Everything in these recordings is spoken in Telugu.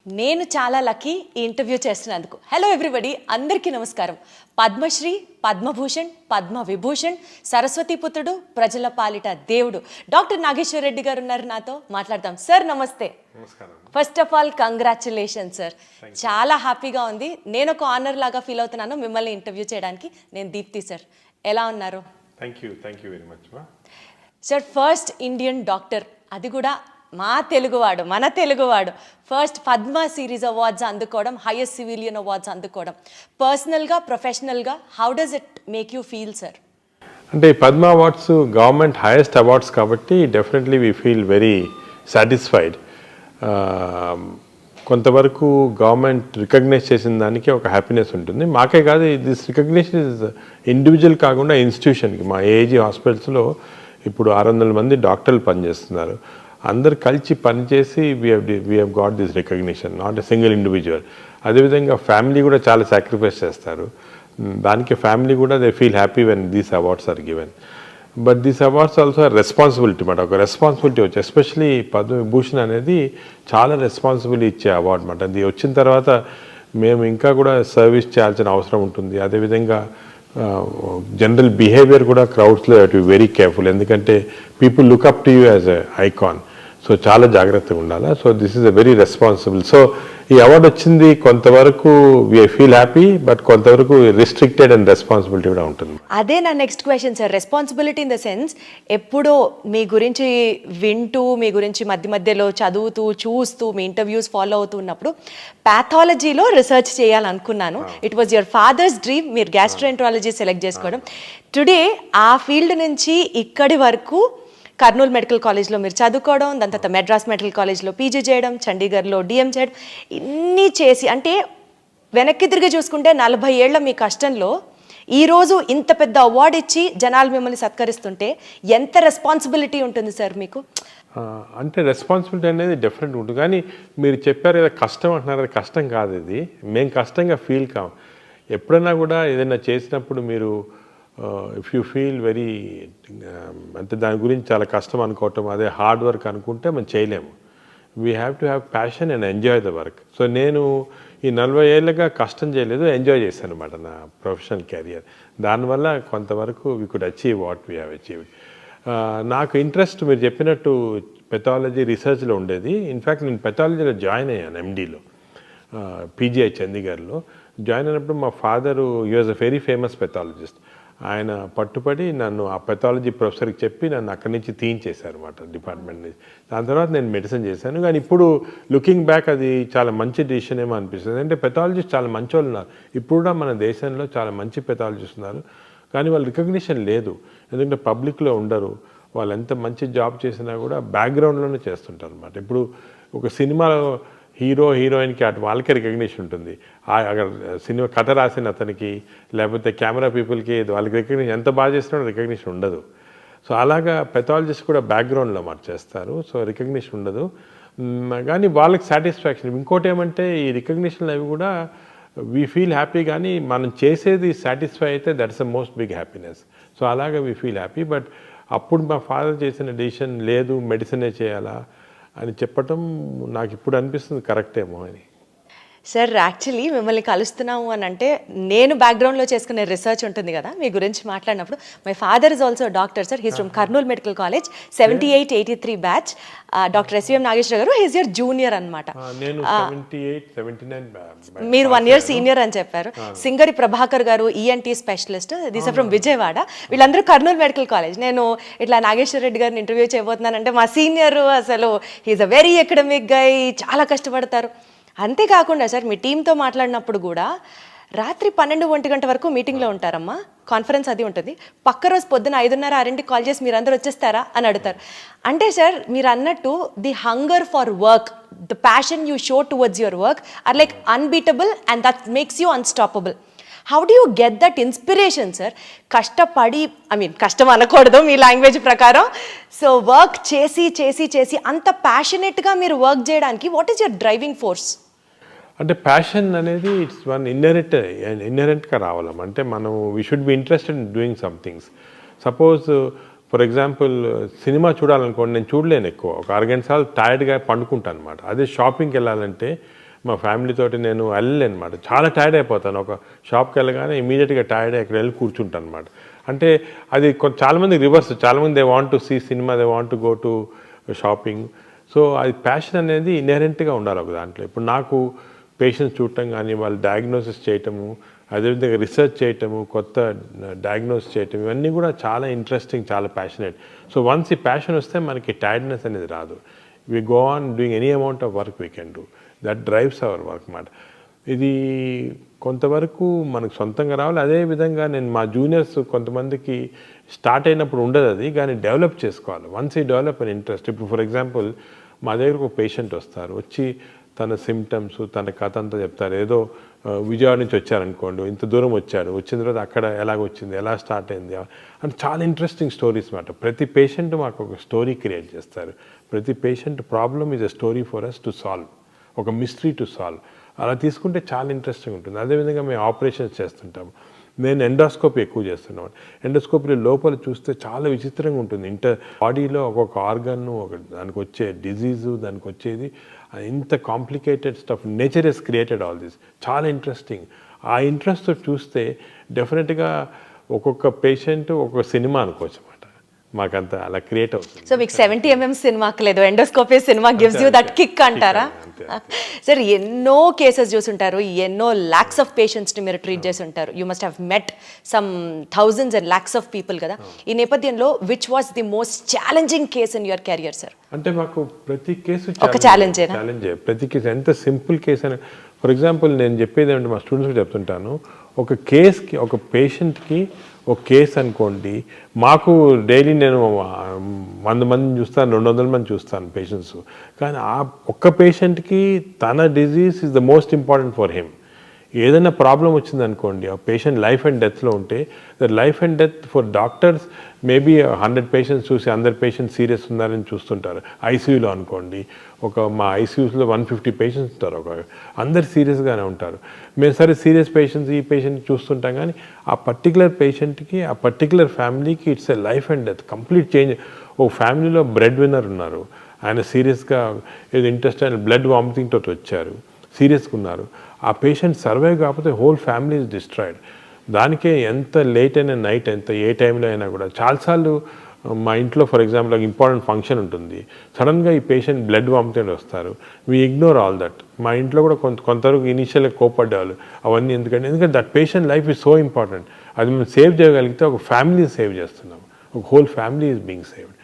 నేను చాలా లక్కీ ఈ ఇంటర్వ్యూ చేస్తున్నందుకు. హలో ఎవ్రీబడి, అందరికీ నమస్కారం. పద్మశ్రీ, పద్మభూషణ్, పద్మవిభూషణ్, సరస్వతి పుత్రుడు, ప్రజల పాలిట దేవుడు డాక్టర్ నాగేశ్వర్ రెడ్డి గారు ఉన్నారు, నాతో మాట్లాడదాం. సార్ నమస్తే. First of all congratulation sir, చాలా హ్యాపీగా ఉంది. నేను ఒక ఆనర్ లాగా ఫీల్ అవుతున్నాను మిమ్మల్ని ఇంటర్వ్యూ చేయడానికి. నేను దీప్తి సార్, ఎలా ఉన్నారు? Thank you very much sir. First Indian doctor, అది కూడా మన తెలుగువాడు ఫస్ట్ పద్మ సిరీస్ అవార్డ్స్ అందుకోవడం, హైయెస్ట్ సివిలియన్ అవార్డ్స్ అందుకోవడం, పర్సనల్గా ప్రొఫెషనల్గా how does it make you feel sir? అంటే Padma awards government highest awards కాబట్టి definitely we feel very satisfied. కొంతవరకు గవర్నమెంట్ రికగ్నైజ్ చేసిన దానికి ఒక హ్యాపీనెస్ ఉంటుంది. మాకే కాదు, దిస్ రికగ్నిషన్ ఇస్ ఇండివిజువల్ కాకుండా ఇన్స్టిట్యూషన్కి. మా ఏజీ హాస్పిటల్స్లో ఇప్పుడు 600 మంది డాక్టర్లు పనిచేస్తున్నారు. అందరు కలిసి పనిచేసి we have got this recognition, not a single individual. అదేవిధంగా ఫ్యామిలీ కూడా చాలా సాక్రిఫైస్ చేస్తారు. దానికి ఫ్యామిలీ కూడా they feel happy when these awards are given. But these awards also responsibility మాట, ఒక రెస్పాన్సిబిలిటీ వచ్చి, ఎస్పెషలీ పద్మవిభూషణ్ అనేది చాలా రెస్పాన్సిబిలిటీ ఇచ్చే అవార్డు మాట. అది వచ్చిన తర్వాత మేము ఇంకా కూడా సర్వీస్ చేయాల్సిన అవసరం ఉంటుంది. అదేవిధంగా జనరల్ బిహేవియర్ కూడా క్రౌడ్స్లో టు వెరీ కేర్ఫుల్, ఎందుకంటే people look up to you as a icon. So చాలా జాగ్రత్తగా ఉండాలి. So this is a very responsible. So ఈ అవార్డు వచ్చింది కొంతవరకు వి ఫీల్ హ్యాపీ, బట్ కొంతవరకు రిస్ట్రిక్టెడ్ అండ్ రెస్పాన్సిబిలిటీ కూడా ఉంటుంది. అదే నా next question sir. Responsibility in the sense, ఎప్పుడో మీ గురించి వింటూ, మీ గురించి మధ్యలో చదువుతూ, చూస్తూ, మీ ఇంటర్వ్యూస్ ఫాలో అవుతూ ఉన్నప్పుడు ప్యాథాలజీలో రీసెర్చ్ చేయాలనుకున్నాను. It was your father's dream, మీరు గ్యాస్ట్రోఎంట్రాలజీ సెలెక్ట్ చేసుకోవడం. టుడే ఆ ఫీల్డ్ నుంచి ఇక్కడి వరకు కర్నూలు మెడికల్ కాలేజ్లో మీరు చదువుకోవడం, దాని తర్వాత మెడ్రాస్ మెడికల్ కాలేజ్లో పీజీ చేయడం, చండీగఢ్లో డిఎం చేయడం, ఇన్ని చేసి, అంటే వెనక్కి తిరిగి చూసుకుంటే 40 ఏళ్ల మీ కష్టంలో ఈరోజు ఇంత పెద్ద అవార్డు ఇచ్చి జనాలు మిమ్మల్ని సత్కరిస్తుంటే ఎంత రెస్పాన్సిబిలిటీ ఉంటుంది సార్ మీకు? అంటే రెస్పాన్సిబిలిటీ అనేది డెఫినెట్ ఉంటుంది. కానీ మీరు చెప్పారు కదా కష్టం అంటున్నారు, అది కష్టం కాదు. ఇది మేము కష్టంగా ఫీల్ కాం. ఎప్పుడైనా కూడా ఏదైనా చేసినప్పుడు మీరు ఇఫ్ యూ ఫీల్ వెరీ, అంటే దాని గురించి చాలా కష్టం అనుకోవటం, అదే హార్డ్ వర్క్ అనుకుంటే మనం చేయలేము. We have to have passion and enjoy the work. So నేను ఈ 40 ఏళ్ళగా కష్టం చేయలేదు, ఎంజాయ్ చేశాను అనమాట నా ప్రొఫెషనల్ కెరియర్. దానివల్ల కొంతవరకు we could achieve what we have achieved. నాకు ఇంట్రెస్ట్ మీరు చెప్పినట్టు పెథాలజీ రీసెర్చ్లో ఉండేది. ఇన్ఫ్యాక్ట్ నేను పెథాలజీలో జాయిన్ అయ్యాను, ఎండీలో, పీజీఐ చండీగఢ్లో జాయిన్ అయినప్పుడు మా father he was a very famous pathologist. ఆయన పట్టుపడి నన్ను ఆ పెథాలజీ ప్రొఫెసర్కి చెప్పి నన్ను అక్కడి నుంచి తీయించేశారు అనమాట, డిపార్ట్మెంట్ నుంచి. దాని తర్వాత నేను మెడిసిన్ చేశాను. కానీ ఇప్పుడు లుకింగ్ బ్యాక్ అది చాలా మంచి డిసిషన్ ఏమో అనిపిస్తుంది. అంటే పెథాలజిస్ట్ చాలా మంచి వాళ్ళు ఉన్నారు, ఇప్పుడు కూడా మన దేశంలో చాలా మంచి పెథాలజిస్ట్ ఉన్నారు. కానీ వాళ్ళ రికగ్నిషన్ లేదు, ఎందుకంటే పబ్లిక్లో ఉండరు. వాళ్ళు ఎంత మంచి జాబ్ చేసినా కూడా బ్యాక్గ్రౌండ్లోనే చేస్తుంటారు అనమాట. ఇప్పుడు ఒక సినిమాలో హీరో హీరోయిన్కి అటు వాళ్ళకే రికగ్నిషన్ ఉంటుంది, అక్కడ సినిమా కథ రాసిన అతనికి, లేకపోతే కెమెరా పీపుల్కి వాళ్ళకి రికగ్నిషన్, ఎంత బాగా చేసినా రికగ్నిషన్ ఉండదు. సో అలాగా పెథాలజిస్ట్ కూడా బ్యాక్గ్రౌండ్లో మాట చేస్తారు, సో రికగ్నిషన్ ఉండదు. కానీ వాళ్ళకి సాటిస్ఫాక్షన్. ఇంకోటి ఏమంటే ఈ రికగ్నిషన్లు అవి కూడా వీ ఫీల్ హ్యాపీ, కానీ మనం చేసేది సాటిస్ఫై అయితే that's the most big happiness. So అలాగా వీ ఫీల్ హ్యాపీ. బట్ అప్పుడు మా ఫాదర్ చేసిన డెసిషన్, లేదు మెడిసినే చేయాలా అని చెప్పటం నాకు ఇప్పుడు అనిపిస్తుంది కరెక్టేమో అని. సార్ యాక్చువల్లీ మిమ్మల్ని కలుస్తున్నాము అని అంటే, నేను బ్యాక్గ్రౌండ్లో చేసుకునే రీసెర్చ్ ఉంటుంది కదా మీ గురించి మాట్లాడినప్పుడు, my father is also doctor sir. He's from Kurnool medical college, 78-83 batch. Doctor SVM Nageswara గారు హీస్ యువర్ జూనియర్ అనమాట. మీరు 1 year సీనియర్ అని చెప్పారు. Singari Prabhakar garu ENT specialist, this are from Vijayawada. వీళ్ళందరూ కర్నూలు మెడికల్ కాలేజ్. నేను ఇట్లా నాగేశ్వర రెడ్డి గారిని ఇంటర్వ్యూ చేయబోతున్నానంటే మా సీనియర్ అసలు హీస్ అ వెరీ ఎకడమిక్ గై, చాలా కష్టపడతారు. అంతేకాకుండా సార్ మీ టీంతో మాట్లాడినప్పుడు కూడా రాత్రి 12-1 గంట వరకు మీటింగ్లో ఉంటారమ్మా, కాన్ఫరెన్స్ అది ఉంటుంది. పక్క రోజు పొద్దున 5:30-6కి కాల్ చేసి మీరు అందరూ వచ్చేస్తారా అని అడుగుతారు. అంటే సార్ మీరు అన్నట్టు the hunger for work, the passion you show towards your work or like unbeatable and that makes you unstoppable. How do you get that inspiration sir? కష్టపడి, కష్టం అనకూడదు మీ లాంగ్వేజ్ ప్రకారం, సో వర్క్ చేసి చేసి చేసి అంత ప్యాషనెట్గా మీరు వర్క్ చేయడానికి what is your driving force? అంటే ప్యాషన్ అనేది ఇట్స్ వన్ ఇన్నరెంట్గా రావాలం. అంటే మనం we should be interested in doing some things. Suppose for example cinema చూడాలనుకోండి, నేను చూడలేను ఎక్కువ, ఒక 6 గంటల సార్లు టైర్డ్గా పండుకుంటాను అనమాట. అదే షాపింగ్కి వెళ్ళాలంటే మా ఫ్యామిలీ తోటి నేను వెళ్ళలేను అనమాట. చాలా టైర్డ్ అయిపోతాను. ఒక షాప్కి వెళ్ళగానే ఇమీడియట్గా టైర్డ్ అక్కడ వెళ్ళి కూర్చుంటాను అనమాట. అంటే అది చాలామంది రివర్స్, చాలామంది they want to see cinema, they want to go to shopping. So అది ప్యాషన్ అనేది ఇన్హెరెంట్గా ఉండాలి ఒక దాంట్లో. ఇప్పుడు నాకు పేషెంట్స్ చూడటం కానీ, వాళ్ళు డయాగ్నోసిస్ చేయటము, అదేవిధంగా రీసెర్చ్ చేయటము, కొత్త డయాగ్నోస్ చేయటం, ఇవన్నీ కూడా చాలా ఇంట్రెస్టింగ్, చాలా ప్యాషనేట్. సో వన్స్ ఈ ప్యాషన్ వస్తే మనకి టైర్డ్నెస్ అనేది రాదు. We go on doing any amount of work we can do, that drives our work మాట. ఇది కొంతవరకు మనకు సొంతంగా రావాలి. అదేవిధంగా నేను మా జూనియర్స్ కొంతమందికి స్టార్ట్ అయినప్పుడు ఉండదు అది, కానీ డెవలప్ చేసుకోవాలి. వన్స్ ఈ డెవలప్ అన్ ఇంట్రెస్ట్. ఇప్పుడు ఫర్ ఎగ్జాంపుల్ మా దగ్గరకు ఒక పేషెంట్ వస్తారు, వచ్చి తన సిమ్టమ్స్, తన కథ అంతా చెప్తారు. ఏదో విజయవాడ నుంచి వచ్చారనుకోండి, ఇంత దూరం వచ్చాడు, వచ్చిన తర్వాత అక్కడ ఎలాగొచ్చింది, ఎలా స్టార్ట్ అయింది అంటే చాలా ఇంట్రెస్టింగ్ స్టోరీస్ మాట. ప్రతి పేషెంట్ మాకు ఒక స్టోరీ క్రియేట్ చేస్తారు. ప్రతి patient problem is a story for us to solve, ఒక మిస్టరీ టు సాల్వ్. అలా తీసుకుంటే చాలా ఇంట్రెస్టింగ్ ఉంటుంది. అదేవిధంగా మేము ఆపరేషన్స్ చేస్తుంటాము. నేను ఎండోస్కోపీ ఎక్కువ చేస్తున్నాను. ఎండోస్కోపీ లోపల చూస్తే చాలా విచిత్రంగా ఉంటుంది. బాడీలో ఒక్కొక్క ఆర్గన్, దానికి వచ్చే డిజీజు, దానికి వచ్చేది ఇంత complicated stuff. Nature has created all this. చాలా ఇంట్రెస్టింగ్. ఆ ఇంట్రెస్ట్తో చూస్తే డెఫినెట్గా ఒక్కొక్క పేషెంట్ ఒక్కొక్క సినిమా అనుకోవచ్చు అన్నమాట. మాకంతా అలా క్రియేట్ అవుతుంది. సో మీకు 70mm సినిమాకి లేదు, endoscopy cinema gives you that kick అంటారా? సార్ ఎన్నో కేసెస్ చూసుంటారు, ఎన్నో లాక్స్ ఆఫ్ పేషెంట్స్ని మీరు ట్రీట్ చేసి ఉంటారు. You must have met some thousands and lakhs of people కదా. ఈ నేపథ్యంలో which was the most challenging case in your career sir? అంటే మాకు ప్రతి కేసు ఒక ఛాలెంజే. ప్రతి కేసు ఎంత సింపుల్ కేసు అని. ఫర్ ఎగ్జాంపుల్ నేను చెప్పేది ఏమంటే మా స్టూడెంట్స్కి చెప్తుంటాను, ఒక కేస్కి, ఒక పేషెంట్కి ఒక కేసు అనుకోండి, మాకు డైలీ నేను 100 మందిని చూస్తాను, 200 మంది చూస్తాను పేషెంట్స్. కానీ ఆ ఒక్క పేషెంట్కి తన disease is the most important for him. ఏదైనా ప్రాబ్లం వచ్చిందనుకోండి, ఆ పేషెంట్ లైఫ్ అండ్ డెత్లో ఉంటే, the life and death for doctors maybe 100 patients చూసి 100 పేషెంట్స్ సీరియస్ ఉన్నారని చూస్తుంటారు. ఐసీయూలో అనుకోండి, మా ఐసీయూస్లో 150 పేషెంట్స్ ఉంటారు, అందరు సీరియస్గానే ఉంటారు. మేము సరే సీరియస్ పేషెంట్స్, ఈ పేషెంట్ చూస్తుంటాం, కానీ ఆ పర్టికులర్ పేషెంట్కి, ఆ పర్టికులర్ ఫ్యామిలీకి it's a life and death, complete change. ఓ ఫ్యామిలీలో బ్రెడ్ విన్నర్ ఉన్నారు, ఆయన సీరియస్గా ఏదో ఇంటెస్టైనల్ బ్లడ్ వామిటింగ్ తోటి వచ్చారు, సీరియస్గా ఉన్నారు. ఆ పేషెంట్ సర్వైవ్ కాకపోతే హోల్ ఫ్యామిలీ ఇస్ డిస్ట్రాయిడ్. దానికే ఎంత లేట్ అయినా, నైట్ ఎంత ఏ టైంలో అయినా కూడా చాలాసార్లు మా ఇంట్లో ఫర్ ఎగ్జాంపుల్ ఒక ఇంపార్టెంట్ ఫంక్షన్ ఉంటుంది, సడన్గా ఈ పేషెంట్ బ్లడ్ వామిటింగ్ వస్తారు. We ignore all that. మా ఇంట్లో కూడా కొంతవరకు ఇనీషియల్గా కోపడ్డారు అవన్నీ. ఎందుకంటే that patient life is so important. అది మేము సేవ్ చేయగలిగితే ఒక ఫ్యామిలీ సేవ్ చేస్తున్నాం, ఒక whole family is being saved.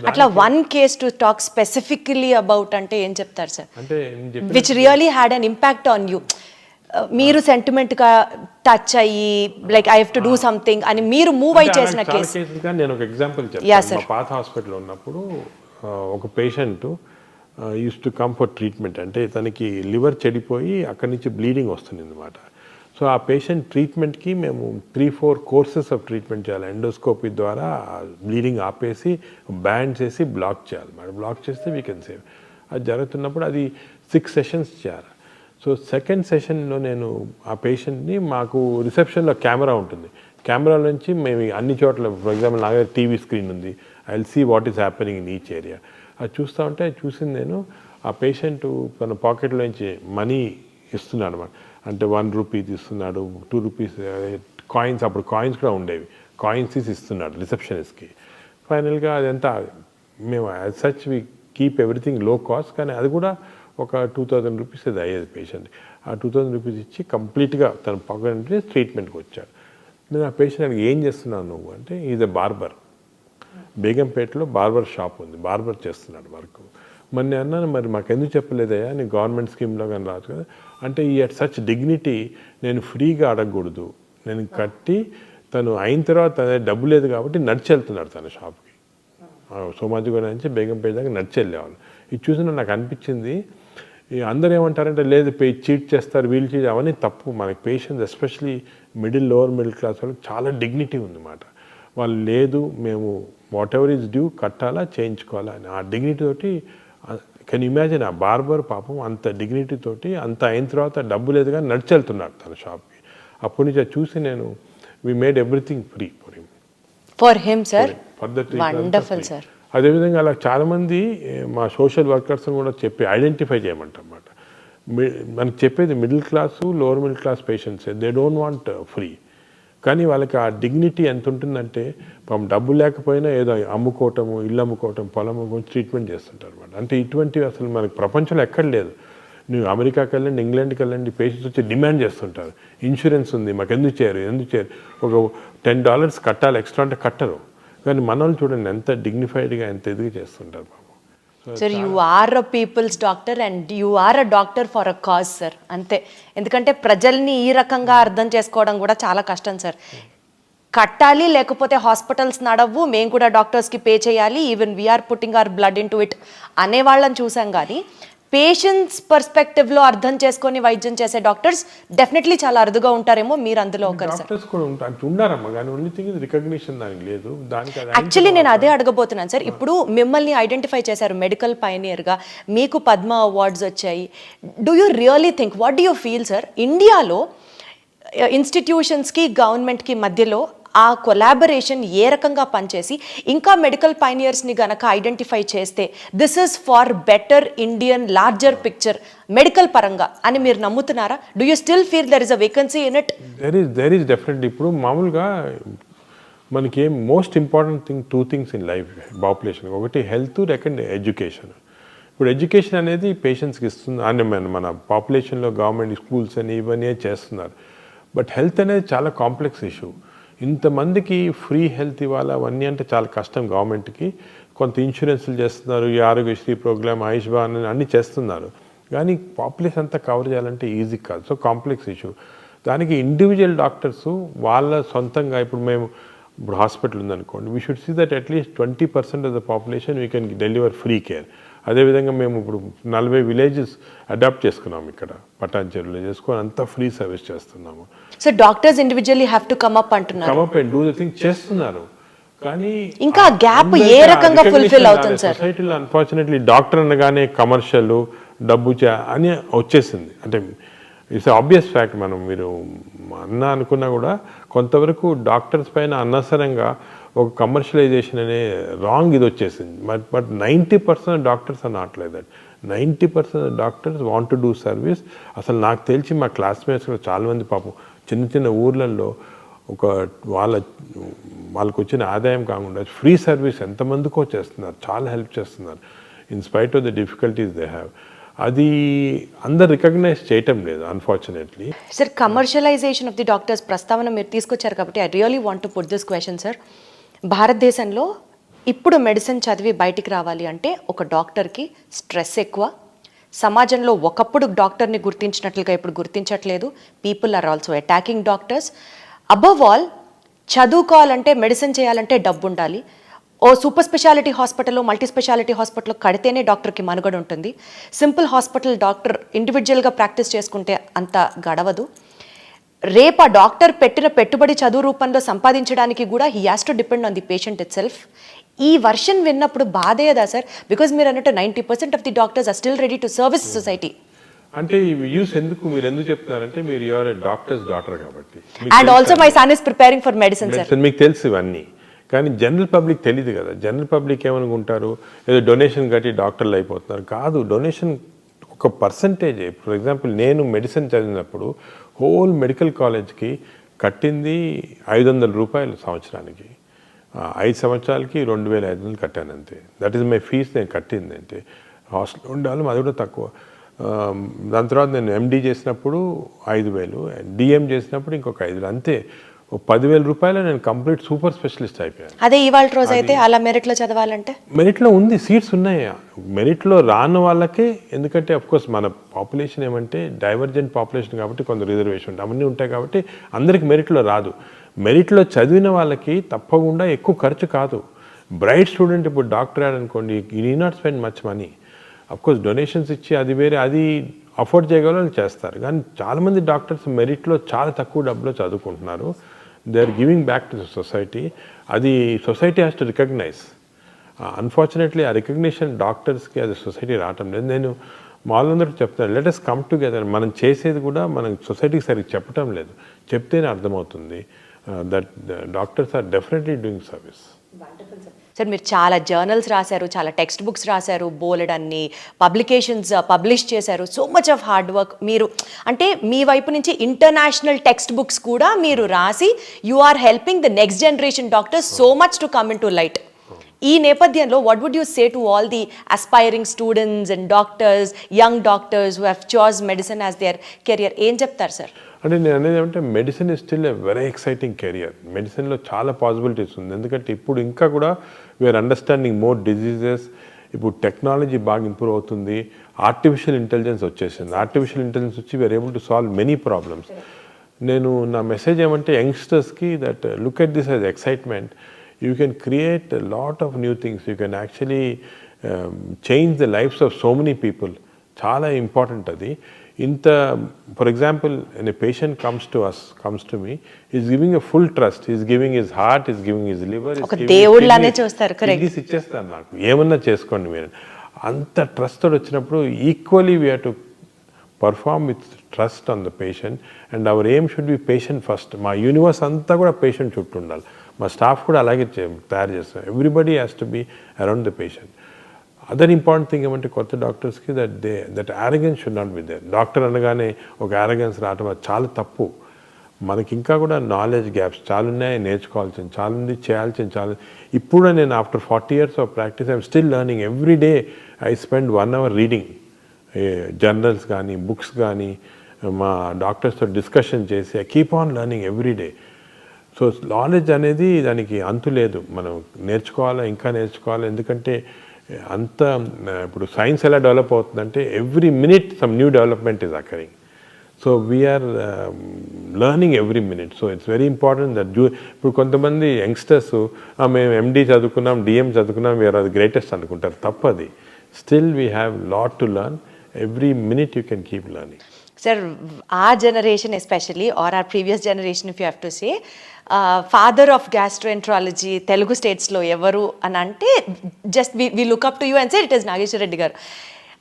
అట్లా one case to talk specifically about అంటే ఏం చెప్తారు సార్? అంటే which really had an impact on you, మీరు సెంటిమెంట్గా టచ్ అయ్యి like I have to do something అని మీరు మూవ్ అయి చేసిన కేసు? నేను ఒక ఎగ్జాంపుల్ చెప్తాను. మా పాత హాస్పిటల్లో ఉన్నప్పుడు ఒక patient use to come for treatment. అంటే తనకి లివర్ చెడిపోయి అక్కడి నుంచి బ్లీడింగ్ వస్తుంది అన్నమాట. సో ఆ పేషెంట్ ట్రీట్మెంట్కి మేము 3-4 కోర్సెస్ ఆఫ్ ట్రీట్మెంట్ చేయాలి. ఎండోస్కోపీ ద్వారా బ్లీడింగ్ ఆపేసి బ్యాండ్ చేసి బ్లాక్ చేయాలి. మరి బ్లాక్ చేస్తే వీ కెన్ సేవ్. అది జరుగుతున్నప్పుడు అది 6 సెషన్స్ చేయాలి. సో సెకండ్ సెషన్లో నేను ఆ పేషెంట్ని, మాకు రిసెప్షన్లో కెమెరా ఉంటుంది, కెమెరా నుంచి మేము అన్ని చోట్ల, ఫర్ ఎగ్జాంపుల్ నా దగ్గర టీవీ స్క్రీన్ ఉంది, I will see what is happening in each area. అది చూస్తూ ఉంటే చూసింది నేను, ఆ పేషెంట్ తన పాకెట్లో నుంచి మనీ ఇస్తున్నాడు అనమాట. అంటే 1 రూపీ తీస్తున్నాడు, 2 రూపీస్ కాయిన్స్, అప్పుడు కాయిన్స్ కూడా ఉండేవి, కాయిన్స్ తీసి ఇస్తున్నాడు రిసెప్షనిస్ట్కి. ఫైనల్గా అదంతా మేము as such we keep everything low cost, కానీ అది కూడా ఒక 2000 రూపీస్ అది అయ్యేది పేషెంట్. ఆ 2000 రూపీస్ ఇచ్చి కంప్లీట్గా తన పాకెట్ నుంచి ట్రీట్మెంట్కి వచ్చాడు. నేను ఆ పేషెంట్ ఏం చేస్తున్నాను నువ్వు అంటే, ఈజ్ ఎ బార్బర్, బేగంపేటలో బార్బర్ షాప్ ఉంది, బార్బర్ చేస్తున్నాడు వర్క్. మరి నేను అన్నాను, మరి మాకు ఎందుకు చెప్పలేదయ్యా, నీ గవర్నమెంట్ స్కీమ్లో కానీ రాదు కదా అంటే, ఈ అట్ సచ్ డిగ్నిటీ నేను ఫ్రీగా అడగకూడదు, నేను కట్టి తను అయిన తర్వాత డబ్బు లేదు కాబట్టి నడిచి వెళ్తున్నాడు తన షాప్కి. సోమాజిగూడ నుంచి బేగంపేట దాకా నడిచి వెళ్ళేవాళ్ళు. ఇది చూసిన నాకు అనిపించింది, అందరూ ఏమంటారంటే లేదు చీట్ చేస్తారు, వీళ్ళు చీట్, అవన్నీ తప్పు. మనకి patients especially lower middle class వాళ్ళకి చాలా డిగ్నిటీ ఉందన్నమాట. వాళ్ళు లేదు, మేము వాట్ ఎవర్ ఈజ్ డ్యూ కట్టాలా, చేయించుకోవాలా అని ఆ డిగ్నిటీ తోటి. కెన్ ఇమాజిన్ ఆ బార్బర్ పాపం అంత డిగ్నిటీ తోటి, అంత అయిన తర్వాత డబ్బు లేదు కానీ నడిచి వెళ్తున్నాడు తన షాప్కి. అప్పటి నుంచి అది చూసి నేను, we made everything free for him sir. For the wonderful sir. అదేవిధంగా అలా చాలామంది మా సోషల్ వర్కర్స్ని కూడా చెప్పి ఐడెంటిఫై చేయమంటారన్నమాట. మనకి చెప్పేది middle class lower middle class patients they don't want free. కానీ వాళ్ళకి ఆ డిగ్నిటీ ఎంత ఉంటుందంటే పాపం డబ్బు లేకపోయినా ఏదో అమ్ముకోవటము, ఇల్లు అమ్ముకోవటం, పొలం అమ్ముకోవటం ట్రీట్మెంట్ చేస్తుంటారు అన్నమాట. అంటే ఇటువంటివి అసలు మనకి ప్రపంచంలో ఎక్కడ లేదు. నువ్వు అమెరికాకి వెళ్ళండి, ఇంగ్లాండ్కి వెళ్ళండి, పేషెంట్స్ వచ్చి డిమాండ్ చేస్తుంటారు, ఇన్సూరెన్స్ ఉంది మాకు, ఎందుకు చేయరు. ఒక $10 కట్టాలి ఎక్స్ట్రా అంటే కట్టరు. కానీ మన వాళ్ళు చూడండి ఎంత డిగ్నిఫైడ్గా ఎంత ఎదుగు చేస్తుంటారు పాపం. Sir you are a people's doctor and you are a doctor for a cause sir, అంతే. ఎందుకంటే ప్రజల్ని ఈ రకంగా అర్థం చేసుకోవడం కూడా చాలా కష్టం సార్. కట్టాలి, లేకపోతే హాస్పిటల్స్ నడవు, మేము కూడా డాక్టర్స్కి పే చేయాలి, even we're putting our blood into it అనే వాళ్ళని చూసాం. కానీ పేషెంట్స్ పర్స్పెక్టివ్లో అర్థం చేసుకొని వైద్యం చేసే డాక్టర్స్ డెఫినెట్లీ చాలా అరుదుగా ఉంటారేమో, మీరు అందులో ఒకరు సార్. డాక్టర్స్ కూడా ఉన్నారమ్మా, కానీ ఓన్లీ థింగ్ ఇది రికగ్నిషన్ దానికి లేదు. దానికి యాక్చువల్లీ నేను అదే అడగబోతున్నాను సార్. ఇప్పుడు మిమ్మల్ని ఐడెంటిఫై చేశారు మెడికల్ పైనియర్గా, మీకు పద్మ అవార్డ్స్ వచ్చాయి. Do you really think, what do you feel sir, ఇండియాలో ఇన్స్టిట్యూషన్స్కి గవర్నమెంట్కి మధ్యలో ఆ కొలాబరేషన్ ఏ రకంగా పనిచేసి ఇంకా మెడికల్ పైనియర్స్ని గనక ఐడెంటిఫై చేస్తే this is far better Indian larger picture medical పరంగా అని మీరు నమ్ముతున్నారా? Do you still feel there is a vacancy in it? There is definitely. ఇప్పుడు మామూలుగా మనకి most important thing 2 things in life population. ఒకటి హెల్త్, సెకండ్ ఎడ్యుకేషన్. ఇప్పుడు ఎడ్యుకేషన్ అనేది పేషెంట్స్కి ఇస్తుంది అని మన పాపులేషన్లో గవర్నమెంట్ స్కూల్స్ అని ఇవన్నీ చేస్తున్నారు. బట్ హెల్త్ అనేది చాలా కాంప్లెక్స్ ఇష్యూ. ఇంతమందికి ఫ్రీ హెల్త్ ఇవ్వాలి అవన్నీ అంటే చాలా కష్టం గవర్నమెంట్కి. కొంత ఇన్సూరెన్స్లు చేస్తున్నారు, ఈ ఆరోగ్యశ్రీ ప్రోగ్రామ్, ఆయుష్మాన్ అన్నీ చేస్తున్నారు. కానీ పాపులేషన్ అంతా కవర్ చేయాలంటే ఈజీ కాదు. So complex issue. దానికి ఇండివిజువల్ డాక్టర్స్ వాళ్ళ సొంతంగా ఇప్పుడు హాస్పిటల్ ఉందనుకోండి, we should see that at least 20% of the population we can deliver free care. అదేవిధంగా మేము ఇప్పుడు 40 విలేజెస్ అడాప్ట్ చేసుకున్నాము, ఇక్కడ పటాన్చెరులో చేసుకొని అంతా ఫ్రీ సర్వీస్ చేస్తున్నాము. So doctors individually have to come up అంటున్నారు. Come up and do the thing చేస్తున్నారు. కానీ ఇంకా గ్యాప్ ఏ రకంగా ఫుల్ఫిల్ అవుతుంది సార్? సొసైటీలో అన్ఫార్చునేట్లీ డాక్టర్ అనగానే కమర్షియల్ డబ్బు అని వచ్చేసింది. అంటే ఇట్స్ ఆబ్వియస్ ఫ్యాక్ట్. మీరు అనుకున్నా కూడా కొంతవరకు డాక్టర్స్ పైన అనవసరంగా ఒక కమర్షియలైజేషన్ అనే రాంగ్ ఇది వచ్చేసింది. But 90% doctors are not like that. 90% doctors want to do service. అసలు నాకు తెలిసి మా క్లాస్మేట్స్ కూడా చాలామంది పాపం చిన్న చిన్న ఊర్లలో వాళ్ళకు వచ్చిన ఆదాయం కాకుండా ఫ్రీ సర్వీస్ ఎంతమందికో చేస్తున్నారు, చాలా హెల్ప్ చేస్తున్నారు in spite of the difficulties they have. అది అందరు రికగ్నైజ్ చేయటం లేదు unfortunately. Sir commercialisation of the doctors ప్రస్తావన మీరు తీసుకొచ్చారు కాబట్టి I really want to put this question sir. భారతదేశంలో ఇప్పుడు మెడిసిన్ చదివి బయటికి రావాలి అంటే ఒక డాక్టర్కి స్ట్రెస్ ఎక్కువ. సమాజంలో ఒకప్పుడు డాక్టర్ని గుర్తించినట్లుగా ఇప్పుడు గుర్తించట్లేదు. People are also attacking doctors. Above all చదువుకోవాలంటే మెడిసిన్ చేయాలంటే డబ్బు ఉండాలి. ఓ సూపర్ స్పెషాలిటీ హాస్పిటల్లో మల్టీ స్పెషాలిటీ హాస్పిటల్లో కడితేనే డాక్టర్కి మనుగడ ఉంటుంది. సింపుల్ హాస్పిటల్ డాక్టర్ ఇండివిజువల్గా ప్రాక్టీస్ చేసుకుంటే అంత గడవదు. రేపు ఆ డాక్టర్ పెట్టిన పెట్టుబడి చదువు రూపంలో సంపాదించడానికి కూడా he has to depend on the patient itself. ఈ వర్షన్ విన్నప్పుడు బాధేదా సార్? బికాజ్ మీరు అన్నట్టు 90% of the doctors are still ready to service society. అంటే ఈ వ్యూస్ మీరు ఎందుకు చెప్తున్నారంటే మీరు యువర్ డాక్టర్స్ డాటర్ కాబట్టి. And also my son is preparing for medicine sir. మీకు తెలుసు ఇవన్నీ, కానీ జనరల్ పబ్లిక్ తెలియదు కదా. జనరల్ పబ్లిక్ ఏమనుకుంటారు, ఏదో డొనేషన్ కట్టి డాక్టర్లు అయిపోతున్నారు. కాదు, డొనేషన్ ఒక పర్సంటేజ్. ఫర్ ఎగ్జాంపుల్ నేను మెడిసిన్ చదివినప్పుడు హోల్ మెడికల్ కాలేజ్కి కట్టింది ₹500 సంవత్సరానికి. 5 సంవత్సరాలకి 2,500 కట్టాను అంతే. That is my fees. నేను కట్టింది అంటే హాస్టల్ ఉండాలి, అది కూడా తక్కువ. దాని తర్వాత నేను ఎండి చేసినప్పుడు 5,000, డిఎం చేసినప్పుడు ఇంకొక 5,000 అంతే. ₹10,000 నేను కంప్లీట్ సూపర్ స్పెషలిస్ట్ అయిపోయాను. అదే ఇవాళ రోజు అయితే అలా మెరిట్లో చదవాలంటే మెరిట్లో ఉంది, సీట్స్ ఉన్నాయి. మెరిట్లో రాని వాళ్ళకే, ఎందుకంటే అఫ్కోర్స్ మన పాపులేషన్ ఏమంటే డైవర్జెంట్ పాపులేషన్ కాబట్టి కొంత రిజర్వేషన్ ఉంటాయి, అవన్నీ ఉంటాయి కాబట్టి అందరికి మెరిట్లో రాదు. మెరిట్లో చదివిన వాళ్ళకి తప్పకుండా ఎక్కువ ఖర్చు కాదు. బ్రైట్ స్టూడెంట్ ఇప్పుడు డాక్టర్ అనుకోండి, you need not spend much money. Of course donations ఇచ్చి అది వేరే, అది అఫోర్డ్ చేయగల చేస్తారు. కానీ చాలామంది డాక్టర్స్ మెరిట్లో చాలా తక్కువ డబ్బులో చదువుకుంటున్నారు. They are giving back to the society. అది society has to recognize. Unfortunately ఆ రికగ్నిషన్ డాక్టర్స్కి అది సొసైటీ రావటం లేదు. నేను మామూలందరూ చెప్తాను, లెట్ us కమ్ టుగెదర్. మనం చేసేది కూడా మనం సొసైటీకి సరిగ్గా చెప్పటం లేదు. చెప్తేనే అర్థమవుతుంది that doctors are definitely doing service. Sir మీరు చాలా జర్నల్స్ రాశారు, చాలా టెక్స్ట్ బుక్స్ రాశారు, బోలెడన్ని పబ్లికేషన్స్ పబ్లిష్ చేశారు, so much of hard work. మీరు అంటే మీ వైపు నుంచి ఇంటర్నేషనల్ టెక్స్ట్ బుక్స్ కూడా మీరు రాసి you are helping the next generation doctors so much to come in to light. ఈ నేపథ్యంలో what would you say to all the aspiring students and doctors, young doctors who have chose medicine as their career, ఏం చెప్తారు సార్? అంటే నేను అనేది ఏమంటే medicine is still a very exciting career. మెడిసిన్లో చాలా పాసిబిలిటీస్ ఉంది, ఎందుకంటే ఇప్పుడు ఇంకా కూడా వీఆర్ అండర్స్టాండింగ్ మోర్ డిజీజెస్. ఇప్పుడు టెక్నాలజీ బాగా ఇంప్రూవ్ అవుతుంది, ఆర్టిఫిషియల్ ఇంటెలిజెన్స్ వచ్చేసింది. ఆర్టిఫిషియల్ ఇంటెలిజెన్స్ వచ్చి we are able to solve many problems. నేను నా మెసేజ్ ఏమంటే యంగ్స్టర్స్కి that look at this as excitement. You can create a lot of new things. You can actually change the lives of so many people. Chala important adi. For example, when a patient comes to me, he's giving a full trust. He's giving his heart, he's giving his liver. Oka దేవుళ్ళనే చూస్తారు. Correct. This ఇచ్చేస్తాను నాకు, ఏమన్నా చేసుకోండి మీరు. అంత ట్రస్ట్ తోటి వచ్చినప్పుడు equally we have to perform with trust on the patient, and our aim should be patient first. మా యూనివర్స్ అంతా కూడా పేషెంట్ చుట్టూ ఉండాలి. మా స్టాఫ్ కూడా అలాగే తయారు చేస్తాం. Everybody has to be around the patient. Other important thing ఏమంటే కొత్త డాక్టర్స్కి that arrogance should not be there. Doctor అనగానే ఒక యారగెన్స్ రావటం అది చాలా తప్పు. మనకి ఇంకా కూడా నాలెడ్జ్ గ్యాప్స్ చాలా ఉన్నాయి, నేర్చుకోవాల్సింది చాలా ఉంది, చేయాల్సింది చాలా. ఇప్పుడు నేను after 40 years of practice I'm still learning. Every day I spend 1 hour reading journals కానీ బుక్స్ కానీ మా డాక్టర్స్తో డిస్కషన్ చేసి I keep on learning every day. So knowledge అనేది దానికి అంతు లేదు, మనం నేర్చుకోవాలా, ఇంకా నేర్చుకోవాలి. ఎందుకంటే అంత ఇప్పుడు సైన్స్ ఎలా డెవలప్ అవుతుందంటే every minute some new development is occurring. So we're learning every minute. So it's very important that ఇప్పుడు కొంతమంది యంగ్స్టర్స్ మేము ఎండి చదువుకున్నాం, డిఎం చదువుకున్నాం, వీఆర్ అది గ్రేటెస్ట్ అనుకుంటారు. తప్పది. Still we have lot to learn. Every minute you can keep learning. Sir, our generation especially, or our previous generation if you have to say, father of gastroenterology Telugu states lo evaru అని అంటే just we look up to you and say it is Nageshwar Reddy garu.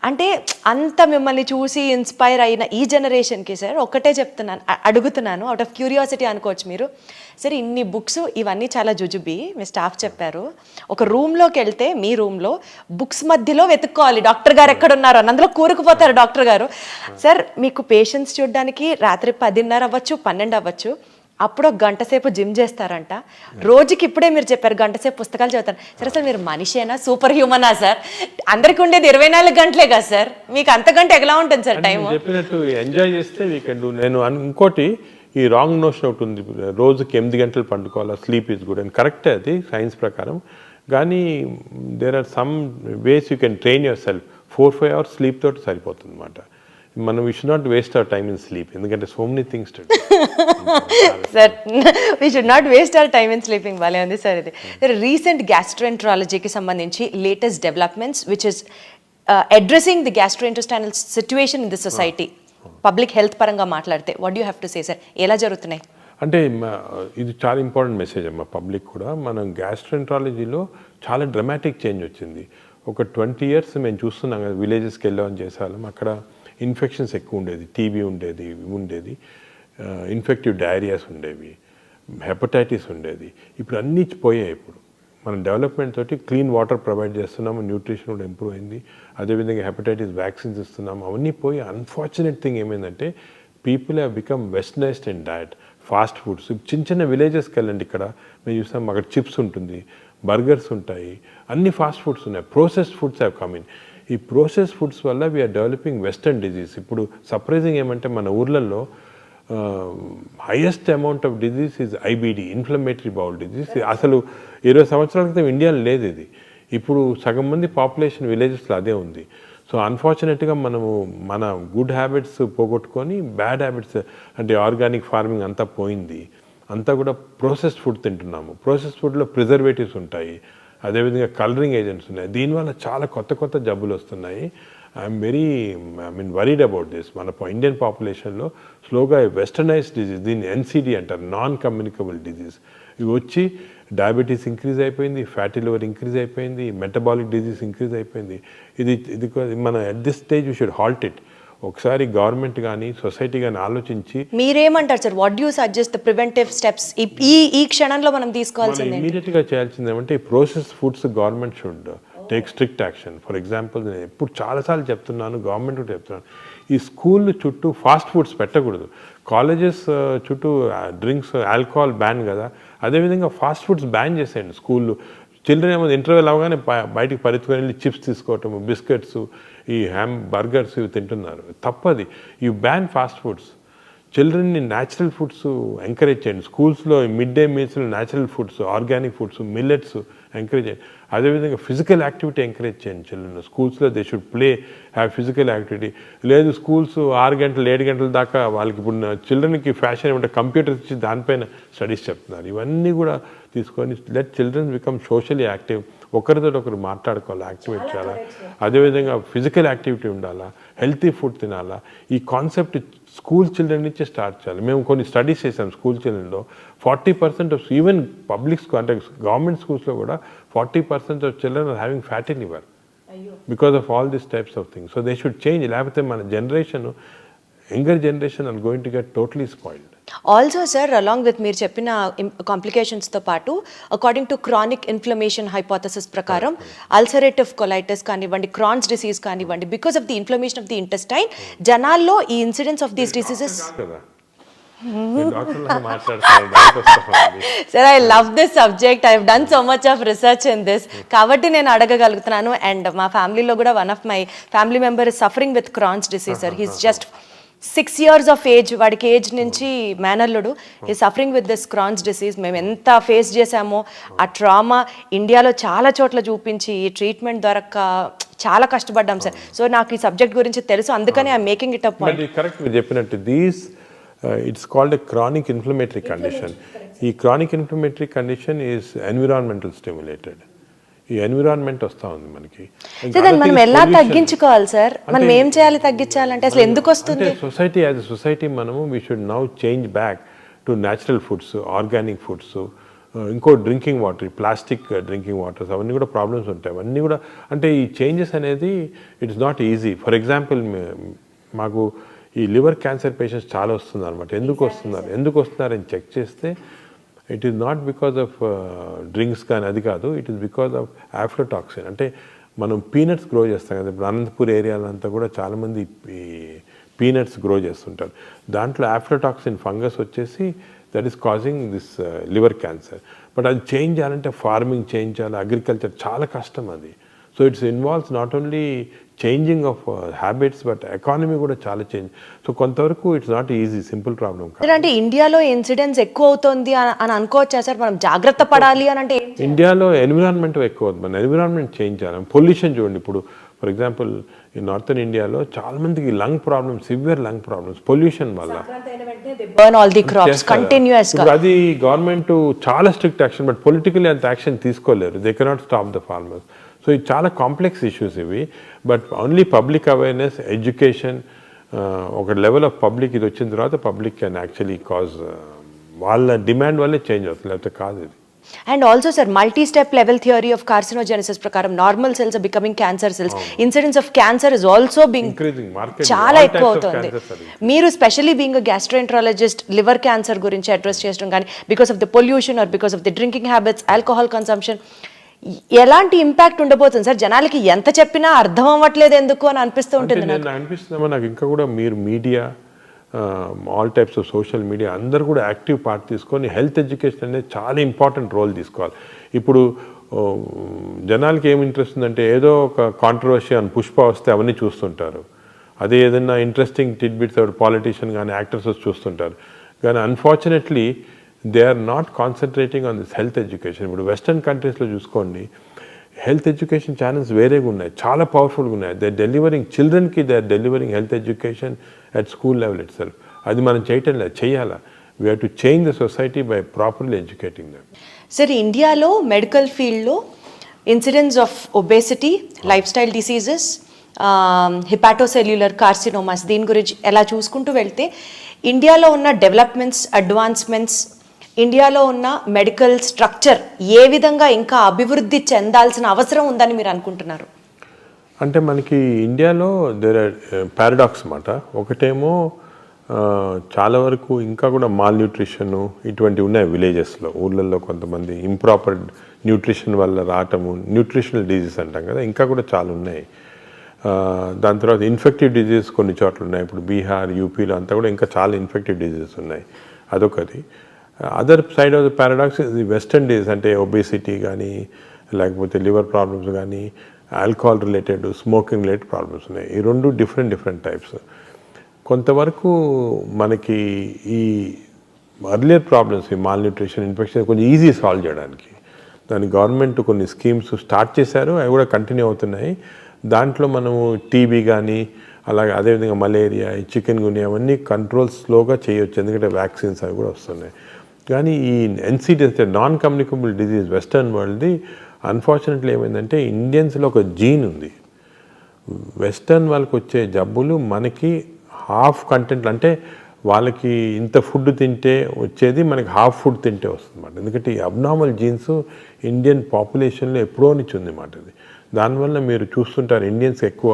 అంటే అంత మిమ్మల్ని చూసి ఇన్స్పైర్ అయిన ఈ జనరేషన్కి సార్ ఒక్కటే అడుగుతున్నాను, అవుట్ ఆఫ్ క్యూరియాసిటీ అనుకోవచ్చు మీరు. సరే ఇన్ని బుక్స్ ఇవన్నీ చాలా జుజుబి, మీ స్టాఫ్ చెప్పారు. ఒక రూమ్లోకి వెళ్తే మీ రూమ్లో బుక్స్ మధ్యలో వెతుక్కోవాలి డాక్టర్ గారు ఎక్కడున్నారు అని, అందులో కూరుకుపోతారు డాక్టర్ గారు. సార్ మీకు పేషెంట్స్ చూడడానికి రాత్రి 10:30 అవ్వచ్చు, 12 అవ్వచ్చు, అప్పుడు ఒక గంట సేపు జిమ్ చేస్తారంట. రోజుకి ఇప్పుడే మీరు చెప్పారు గంట సేపు పుస్తకాలు చదువుతారు. సరే అసలు మీరు మనిషేనా, సూపర్ హ్యూమనా సార్? అందరికి ఉండేది 24 గంటలే కదా సార్, మీకు అంతకంటే ఎలా ఉంటుంది సార్ టైం? చెప్పినట్టు ఎంజాయ్ చేస్తే వీ కెన్ డూ. నేను ఇంకోటి ఈ రాంగ్ నోషన్ ఒకటి ఉంది, రోజుకి 8 గంటలు పండుకోవాలా, స్లీప్ ఈజ్ గుడ్ అని. కరెక్టే అది సైన్స్ ప్రకారం, కానీ there are some ways you can train yourself. 4-5 hours sleep తోటి సరిపోతుంది అనమాట. మనం we should not waste our time in sleep, ఎందుకంటే so many things to do. Sir we should not waste our time in sleeping. భలే ఉంది సార్ ఇది. రీసెంట్ గ్యాస్ట్రోఎంట్రాలజీకి సంబంధించి latest developments which is addressing the gastrointestinal situation in the society, public health పరంగా మాట్లాడితే what you have to say sir? ఎలా జరుగుతున్నాయి? అంటే ఇది చాలా ఇంపార్టెంట్ మెసేజ్ అమ్మా పబ్లిక్ కూడా. మనం గ్యాస్ట్రోఎంట్రాలజీలో చాలా డ్రమాటిక్ చేంజ్ వచ్చింది. ఒక 20 years మేము చూస్తున్నాం కదా, విలేజెస్కి వెళ్ళామని చేసేవాళ్ళం. అక్కడ ఇన్ఫెక్షన్స్ ఎక్కువ ఉండేది, టీబీ ఉండేది, ఇన్ఫెక్టివ్ డయేరియాస్ ఉండేవి, హెపటైటిస్ ఉండేది. ఇప్పుడు అన్నీ పోయాయి. ఇప్పుడు మనం డెవలప్మెంట్ తోటి క్లీన్ వాటర్ ప్రొవైడ్ చేస్తున్నాము, న్యూట్రిషన్ కూడా ఇంప్రూవ్ అయింది, అదేవిధంగా హెపటైటిస్ వ్యాక్సిన్స్ ఇస్తున్నాము, అవన్నీ పోయి. అన్ఫార్చునేట్ థింగ్ ఏమైందంటే people have become westernised in diet. Fast foods చిన్న చిన్న విలేజెస్కి వెళ్ళండి, ఇక్కడ మేము చూస్తాం అక్కడ చిప్స్ ఉంటుంది, బర్గర్స్ ఉంటాయి, అన్ని ఫాస్ట్ ఫుడ్స్ ఉన్నాయి. Processed foods have come in. ఈ ప్రోసెస్ ఫుడ్స్ వల్ల వీఆర్ డెవలపింగ్ వెస్టర్న్ డిజీజ్. ఇప్పుడు సర్ప్రైజింగ్ ఏమంటే మన ఊర్లలో highest amount of disease is IBD, inflammatory bowl disease. అసలు 20 సంవత్సరాల క్రితం ఇండియాలో లేదు ఇది. ఇప్పుడు సగం మంది పాపులేషన్ విలేజెస్లో అదే ఉంది. సో అన్ఫార్చునేట్గా మనము మన గుడ్ హ్యాబిట్స్ పోగొట్టుకొని బ్యాడ్ హ్యాబిట్స్ అంటే ఆర్గానిక్ ఫార్మింగ్ అంతా పోయింది. అంతా కూడా ప్రాసెస్డ్ ఫుడ్ తింటున్నాము. ప్రాసెస్డ్ ఫుడ్లో ప్రిజర్వేటివ్స్ ఉంటాయి, అదేవిధంగా కలరింగ్ ఏజెంట్స్ ఉన్నాయి. దీనివల్ల చాలా కొత్త జబ్బులు వస్తున్నాయి. I'm worried about this. మన ఇండియన్ పాపులేషన్లో స్లోగా వెస్టర్నైజ్డ్ డిజీజ్, దీన్ని ఎన్సిడి అంటారు, నాన్ కమ్యూనికబుల్ డిజీజ్. ఇవి వచ్చి డయాబెటీస్ ఇంక్రీజ్ అయిపోయింది, ఫ్యాటీ లివర్ ఇంక్రీజ్ అయిపోయింది, మెటబాలిక్ డిజీజ్ ఇంక్రీజ్ అయిపోయింది. ఇది మన at this stage we should halt it. ఒకసారి గవర్నమెంట్ కానీ సొసైటీ కానీ ఆలోచించి మీరేమంటారు sir, what you suggest the preventive steps ఈ క్షణంలో మనం తీసుకోవాల్సింది ఏంటి? ఇమీడియట్గా చేయాల్సింది ఏమంటే ఈ process foods government should take strict action. For example నేను ఎప్పుడు చాలాసార్లు చెప్తున్నాను, గవర్నమెంట్ కూడా చెప్తున్నాను, ఈ స్కూల్ చుట్టూ ఫాస్ట్ ఫుడ్స్ పెట్టకూడదు. కాలేజెస్ చుట్టూ డ్రింక్స్ ఆల్కహాల్ బ్యాన్ కదా, అదేవిధంగా ఫాస్ట్ ఫుడ్స్ బ్యాన్ చేసేయండి స్కూళ్ళు. చిల్డ్రన్ ఏమో ఇంటర్వెల్ అవగానే బయటికి పరిగెత్తుకొని వెళ్ళి చిప్స్ తీసుకోవటం, బిస్కెట్స్, ఈ బర్గర్స్ ఇవి తింటున్నారు. తప్పది. You ban fast foods. చిల్డ్రన్ని న్యాచురల్ ఫుడ్స్ ఎంకరేజ్ చేయండి. స్కూల్స్లో మిడ్ డే మీల్స్లో natural foods, organic foods, millets encourage చేయండి. అదేవిధంగా ఫిజికల్ యాక్టివిటీ ఎంకరేజ్ చేయండి చిల్డ్రన్. స్కూల్స్లో they should play, have physical activity. లేదు స్కూల్స్ 6 గంటలు 7 గంటల దాకా వాళ్ళకి ఇప్పుడు చిల్డ్రన్కి ఫ్యాషన్ ఏమంటే కంప్యూటర్స్ ఇచ్చి దానిపైన స్టడీస్ చెప్తున్నారు. ఇవన్నీ కూడా తీసుకొని let children become socially active. ఒకరితో ఒకరు మాట్లాడుకోవాలి, యాక్టివేట్ చేయాలా. అదేవిధంగా ఫిజికల్ యాక్టివిటీ ఉండాలా, హెల్తీ ఫుడ్ తినాలా. ఈ కాన్సెప్ట్ స్కూల్ చిల్డ్రన్ నుంచి స్టార్ట్ చేయాలి. మేము కొన్ని స్టడీస్ చేసాం స్కూల్ చిల్డ్రన్లో. 40% ఆఫ్ ఈవెన్ పబ్లిక్ స్కూల్ అంటే గవర్నమెంట్ స్కూల్స్లో కూడా 40% of children are having fatty liver because of all these types of things. So they should change. లేకపోతే మన generation, younger generation are going to get totally spoiled. Also sir, along with మీరు చెప్పిన కాంప్లికేషన్స్తో పాటు according to chronic inflammation hypothesis ప్రకారం అల్సరేటివ్ కొలైటిస్ కానివ్వండి, క్రాన్స్ డిసీజ్ కానివ్వండి, because of the inflammation of the intestine జనాల్లో ఈ incidence of these diseases. Sir, I love this subject. I have done so much of research in this, కాబట్టి నేను అడగగలుగుతున్నాను. అండ్ మా ఫ్యామిలీలో కూడా one of my family member is suffering with Crohn's disease sir. He's just 6 years of age, వాడికి ఏజ్ నుంచి మేనల్లుడు. ఈ suffering with this Crohn's disease. మేము ఎంత ఫేస్ చేసామో ఆ ట్రామా ఇండియాలో చాలా చోట్ల చూపించి ఈ ట్రీట్మెంట్ దొరక్క చాలా కష్టపడ్డాం సార్. సో నాకు ఈ సబ్జెక్ట్ గురించి తెలుసు, అందుకని I'm making it up point. Correct మీరు చెప్పినట్టు it's called a chronic inflammatory condition. ఈ chronic inflammatory condition is environmental stimulated. ఈ ఎన్విరాన్మెంట్ వస్తూ ఉంది మనకి. మనం ఎలా తగ్గించుకోవాలి సార్? మనం ఏం చేయాలి తగ్గించాలంటే? అసలు ఎందుకు వస్తుంది? సొసైటీ యాజ్ ఎ సొసైటీ మనము we should now change back to natural foods, organic foods. ఇంకో drinking water, plastic drinking waters, అవన్నీ కూడా ప్రాబ్లమ్స్ ఉంటాయి. అవన్నీ కూడా అంటే ఈ చేంజెస్ అనేది it's not easy. For example మాకు ఈ లివర్ క్యాన్సర్ పేషెంట్స్ చాలా వస్తున్నారు అనమాట. ఎందుకు వస్తున్నారని చెక్ చేస్తే it is not because of drinks కానీ అది కాదు, ఇట్ ఈస్ బికాజ్ ఆఫ్ ఆఫ్లోటాక్సిన్. అంటే మనం పీనట్స్ గ్రో చేస్తాం కదా, ఇప్పుడు అనంతపూర్ ఏరియాలంతా కూడా చాలామంది ఈ పీనట్స్ గ్రో చేస్తుంటారు. దాంట్లో ఆఫ్లోటాక్సిన్ ఫంగస్ వచ్చేసి that is causing this liver cancer. But అది చేంజ్ చేయాలంటే ఫార్మింగ్ చేంజ్ చేయాలి, అగ్రికల్చర్ చాలా కష్టం అది. So it's involves not only changing of habits but economy కూడా చాలా చేంజ్. సో కొంతవరకు it's not easy, simple problem కాదు. అంటే ఇండియాలో ఇన్సిడెన్స్ ఎక్కువ అవుతుంది అని అనుకోవచ్చా సార్? మనం జాగ్రత్త పడాలి అని అంటే ఇండియాలో ఎన్విరాన్మెంట్ ఎక్కువ అవుతుంది. మన ఎన్విరాన్మెంట్ చేంజ్ చేయాలి. పొల్యూషన్ చూడండి, ఇప్పుడు ఫర్ ఎగ్జాంపుల్ ఈ నార్థన్ ఇండియాలో చాలా మందికి lung problems, severe lung problems pollution వల్ల. అది గవర్నమెంట్ చాలా స్ట్రిక్ట్ యాక్షన్, బట్ పొలిటికల్లీ అంత యాక్షన్ తీసుకోలేరు. They cannot stop the farmers. So ఇది చాలా కాంప్లెక్స్ ఇష్యూస్ ఇవి. But only public awareness, education, ఒక లెవెల్ ఆఫ్ పబ్లిక్ ఇది వచ్చిన తర్వాత పబ్లిక్ కెన్ యాక్చువల్లీ కాజ్ వాళ్ళ డిమాండ్ వల్లే చేంజ్ అవుతుంది, లేకపోతే కాదు ఇది. And also sir, multi step level theory of carcinogenesis ప్రకారం normal cells are becoming cancer cells. Incidence of cancer is also being చాలా ఎక్కువ అవుతుంది. మీరు specially being gastroenterologist liver cancer గురించి అడ్రస్ చేయడం కానీ because of the pollution or because of the drinking habits, alcohol consumption, ఎలాంటి ఇంపాక్ట్ ఉండబోతుంది సార్? జనాలకి ఎంత చెప్పినా అర్థం అవ్వట్లేదు ఎందుకు అని అనిపిస్తూ ఉంటుంది. అనిపిస్తుందమ్మా నాకు. ఇంకా కూడా మీరు media, all types of social media అందరూ కూడా యాక్టివ్ పార్ట్ తీసుకొని హెల్త్ ఎడ్యుకేషన్ అనేది చాలా ఇంపార్టెంట్ రోల్ తీసుకోవాలి. ఇప్పుడు జనాలకి ఏమి ఇంట్రెస్ట్ ఉందంటే ఏదో ఒక కాంట్రవర్సీ అని పుష్ప వస్తే అవన్నీ చూస్తుంటారు. అదే ఏదైనా ఇంట్రెస్టింగ్ టిడ్బిట్స్ పాలిటీషియన్ కానీ యాక్టర్స్ చూస్తుంటారు. కానీ unfortunately they are not concentrating on this health education. ఇప్పుడు వెస్టర్న్ కంట్రీస్లో చూసుకోండి, హెల్త్ ఎడ్యుకేషన్ ఛానల్స్ వేరేగా ఉన్నాయి, చాలా పవర్ఫుల్గా ఉన్నాయి. దే డెలివరింగ్ చిల్డ్రన్కి, they are delivering health education at school level itself. అది మనం చేయటం లేదు, చేయాలా. We have to change the society by properly educating them. Sir, ఇండియాలో మెడికల్ ఫీల్డ్లో incidence of obesity, lifestyle diseases, hepatocellular carcinomas, దీని గురించి ఎలా చూసుకుంటూ వెళ్తే ఇండియాలో ఉన్న డెవలప్మెంట్స్, అడ్వాన్స్మెంట్స్, ఇండియాలో ఉన్న మెడికల్ స్ట్రక్చర్ ఏ విధంగా ఇంకా అభివృద్ధి చెందాల్సిన అవసరం ఉందని మీరు అనుకుంటున్నారు? అంటే మనకి ఇండియాలో దేర్ ఆర్ పారాడాక్స్ అన్నమాట. ఒకటేమో చాలా వరకు ఇంకా కూడా మాల్ న్యూట్రిషన్ ఇటువంటివి ఉన్నాయి విలేజెస్లో, ఊళ్ళల్లో కొంతమంది ఇంప్రాపర్ న్యూట్రిషన్ వల్ల రావటము, న్యూట్రిషనల్ డిజీజ్ అంటాం కదా, ఇంకా కూడా చాలా ఉన్నాయి. దాని తర్వాత ఇన్ఫెక్టివ్ డిజీజ్ కొన్ని చోట్ల ఉన్నాయి. ఇప్పుడు బీహార్, యూపీలో అంతా కూడా ఇంకా చాలా ఇన్ఫెక్టివ్ డిజీజెస్ ఉన్నాయి. అదొకటి. Other side of the paradox ఇది వెస్టర్న్ డిజీజ్, అంటే ఒబేసిటీ కానీ లేకపోతే లివర్ ప్రాబ్లమ్స్ కానీ alcohol related, smoking related problems ఉన్నాయి. ఈ రెండు డిఫరెంట్ టైప్స్. కొంతవరకు మనకి ఈ అర్లియర్ ప్రాబ్లమ్స్, ఈ మాల్ న్యూట్రిషన్, ఇన్ఫెక్షన్ కొంచెం ఈజీ సాల్వ్ చేయడానికి దాని గవర్నమెంట్ కొన్ని స్కీమ్స్ స్టార్ట్ చేశారు, అవి కూడా కంటిన్యూ అవుతున్నాయి. దాంట్లో మనము టీబీ కానీ అలాగే అదేవిధంగా మలేరియా, చికెన్ గున్యా అవన్నీ కంట్రోల్ స్లోగా చేయొచ్చు, ఎందుకంటే వ్యాక్సిన్స్ అవి కూడా వస్తున్నాయి. కానీ ఈ ఎన్సిడి అంటే నాన్ కమ్యూనికబుల్ డిజీజ్ వెస్టర్న్ వరల్డ్ది అన్ఫార్చునేట్లీ ఏమైందంటే ఇండియన్స్లో ఒక జీన్ ఉంది. వెస్టర్న్ వాళ్ళకి వచ్చే జబ్బులు మనకి హాఫ్ కంటెంట్, అంటే వాళ్ళకి ఇంత ఫుడ్ తింటే వచ్చేది మనకి హాఫ్ ఫుడ్ తింటే వస్తుంది అన్నమాట. ఎందుకంటే ఈ అబ్నార్మల్ జీన్స్ ఇండియన్ పాపులేషన్లో ఎప్పుడో నుంచి ఉంది అన్నమాట. ఇది దానివల్ల మీరు చూస్తుంటారు ఇండియన్స్ ఎక్కువ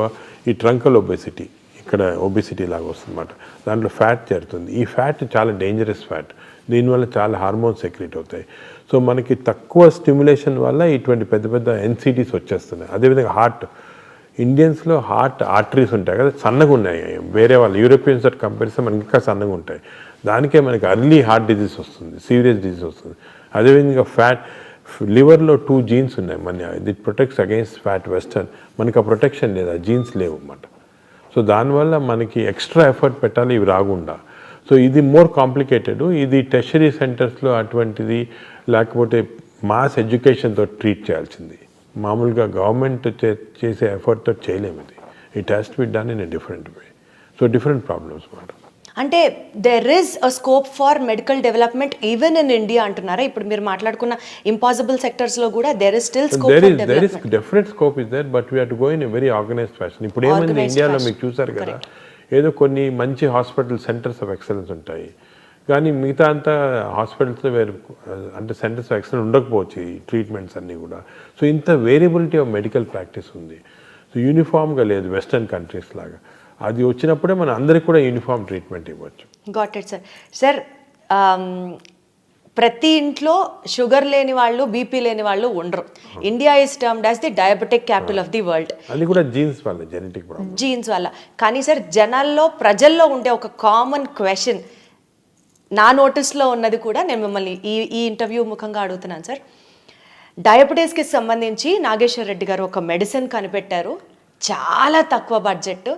ఈ ట్రంకల్ ఒబేసిటీ, ఇక్కడ ఒబేసిటీ లాగా వస్తుంది అన్నమాట. దాంట్లో ఫ్యాట్ చేరుతుంది. ఈ ఫ్యాట్ చాలా డేంజరస్ ఫ్యాట్, దీనివల్ల చాలా హార్మోన్స్ సెక్రెట్ అవుతాయి. సో మనకి తక్కువ స్టిమ్యులేషన్ వల్ల ఇటువంటి పెద్ద ఎన్సిటీస్ వచ్చేస్తున్నాయి. అదేవిధంగా హార్ట్, ఇండియన్స్లో హార్ట్ ఆర్టరీస్ ఉంటాయి కదా, సన్నగా ఉన్నాయి. వేరే వాళ్ళు యూరోపియన్స్ తోటి కంపేర్ చేస్తే మనకి ఇంకా సన్నగా ఉంటాయి. దానికే మనకి అర్లీ హార్ట్ డిజీజ్ వస్తుంది, సీరియస్ డిజీజ్ వస్తుంది. అదేవిధంగా లివర్లో 2 జీన్స్ ఉన్నాయి మన, ఇది ప్రొటెక్ట్స్ అగైన్స్ ఫ్యాట్. వెస్టర్న్ మనకి ఆ ప్రొటెక్షన్ లేదు, ఆ జీన్స్ లేవు అన్నమాట. సో దానివల్ల మనకి ఎక్స్ట్రా ఎఫర్ట్ పెట్టాలి ఇవి రాకుండా. సో ఇది మోర్ కాంప్లికేటెడ్. ఇది టెర్షరీ సెంటర్స్లో అటువంటిది, లేకపోతే మాస్ ఎడ్యుకేషన్తో ట్రీట్ చేయాల్సింది. మామూలుగా గవర్నమెంట్ చేసే ఎఫర్ట్తో చేయలేము. ఇది it has to be done in a different way. So different problems మాట. అంటే there is a scope for medical development even in India అంటున్నారా? ఇప్పుడు మీరు మాట్లాడుకున్న ఇంపాసిబుల్ సెక్టర్స్లో కూడా there is still scope for development. There is definite scope is there, but we have to go in a very organised fashion. ఇప్పుడు ఏమైంది ఇండియాలో మీకు చూసారు కదా, ఏదో కొన్ని మంచి హాస్పిటల్ సెంటర్స్ ఆఫ్ ఎక్సలెన్స్ ఉంటాయి, కానీ మిగతా అంతా హాస్పిటల్స్లో వేరు, అంటే సెంటర్స్ ఆఫ్ ఎక్సలెన్స్ ఉండకపోవచ్చు ఈ ట్రీట్మెంట్స్ అన్నీ కూడా. సో ఇంత వేరియబిలిటీ ఆఫ్ మెడికల్ ప్రాక్టీస్ ఉంది. సో యూనిఫామ్గా లేదు వెస్టర్న్ కంట్రీస్ లాగా. అది వచ్చినప్పుడే మనం అందరికి కూడా యూనిఫామ్ ట్రీట్మెంట్ ఇవ్వచ్చు. Got it sir. సార్ ప్రతి ఇంట్లో షుగర్ లేని వాళ్ళు, బీపీ లేని వాళ్ళు ఉండరు. India is termed as the diabetic capital of the world. అది కూడా జీన్స్ వల్ల, జెనెటిక్ ప్రాబ్లమ్, జీన్స్ వల్ల. కానీ సార్ ప్రజల్లో ఉండే ఒక కామన్ క్వశ్చన్, నా నోటీస్లో ఉన్నది కూడా నేను మిమ్మల్ని ఈ ఇంటర్వ్యూ ముఖంగా అడుగుతున్నాను సార్. డయాబెటీస్కి సంబంధించి నాగేశ్వర్ రెడ్డి గారు ఒక మెడిసిన్ కనిపెట్టారు, చాలా తక్కువ బడ్జెట్.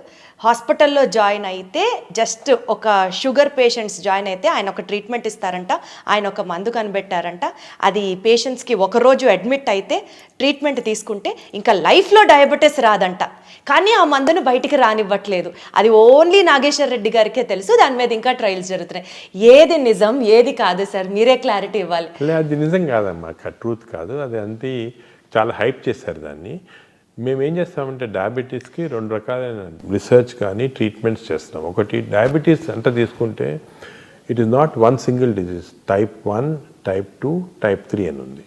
హాస్పిటల్లో జాయిన్ అయితే జస్ట్ ఒక షుగర్ పేషెంట్స్ జాయిన్ అయితే ఆయన ఒక ట్రీట్మెంట్ ఇస్తారంట, ఆయన ఒక మందు కనిపెట్టారంట. అది పేషెంట్స్కి ఒకరోజు అడ్మిట్ అయితే ట్రీట్మెంట్ తీసుకుంటే ఇంకా లైఫ్లో డయాబెటీస్ రాదంట. కానీ ఆ మందును బయటికి రానివ్వట్లేదు. అది ఓన్లీ నాగేశ్వర్ రెడ్డి గారికే తెలుసు. దాని మీద ఇంకా ట్రయల్స్ జరుగుతున్నాయి. ఏది నిజం, ఏది కాదు సార్, మీరే క్లారిటీ ఇవ్వాలి. అది నిజం కాదమ్మా, ట్రూత్ కాదు అది. అంతే చాలా హైప్ చేశారు దాన్ని. మేము ఏం చేస్తామంటే డయాబెటీస్కి 2 రకాలైన రీసెర్చ్ కానీ ట్రీట్మెంట్స్ చేస్తున్నాం. ఒకటి డయాబెటీస్ అంటే తీసుకుంటే it is not one single disease. Type 1, type 2, type 3 అని ఉంది.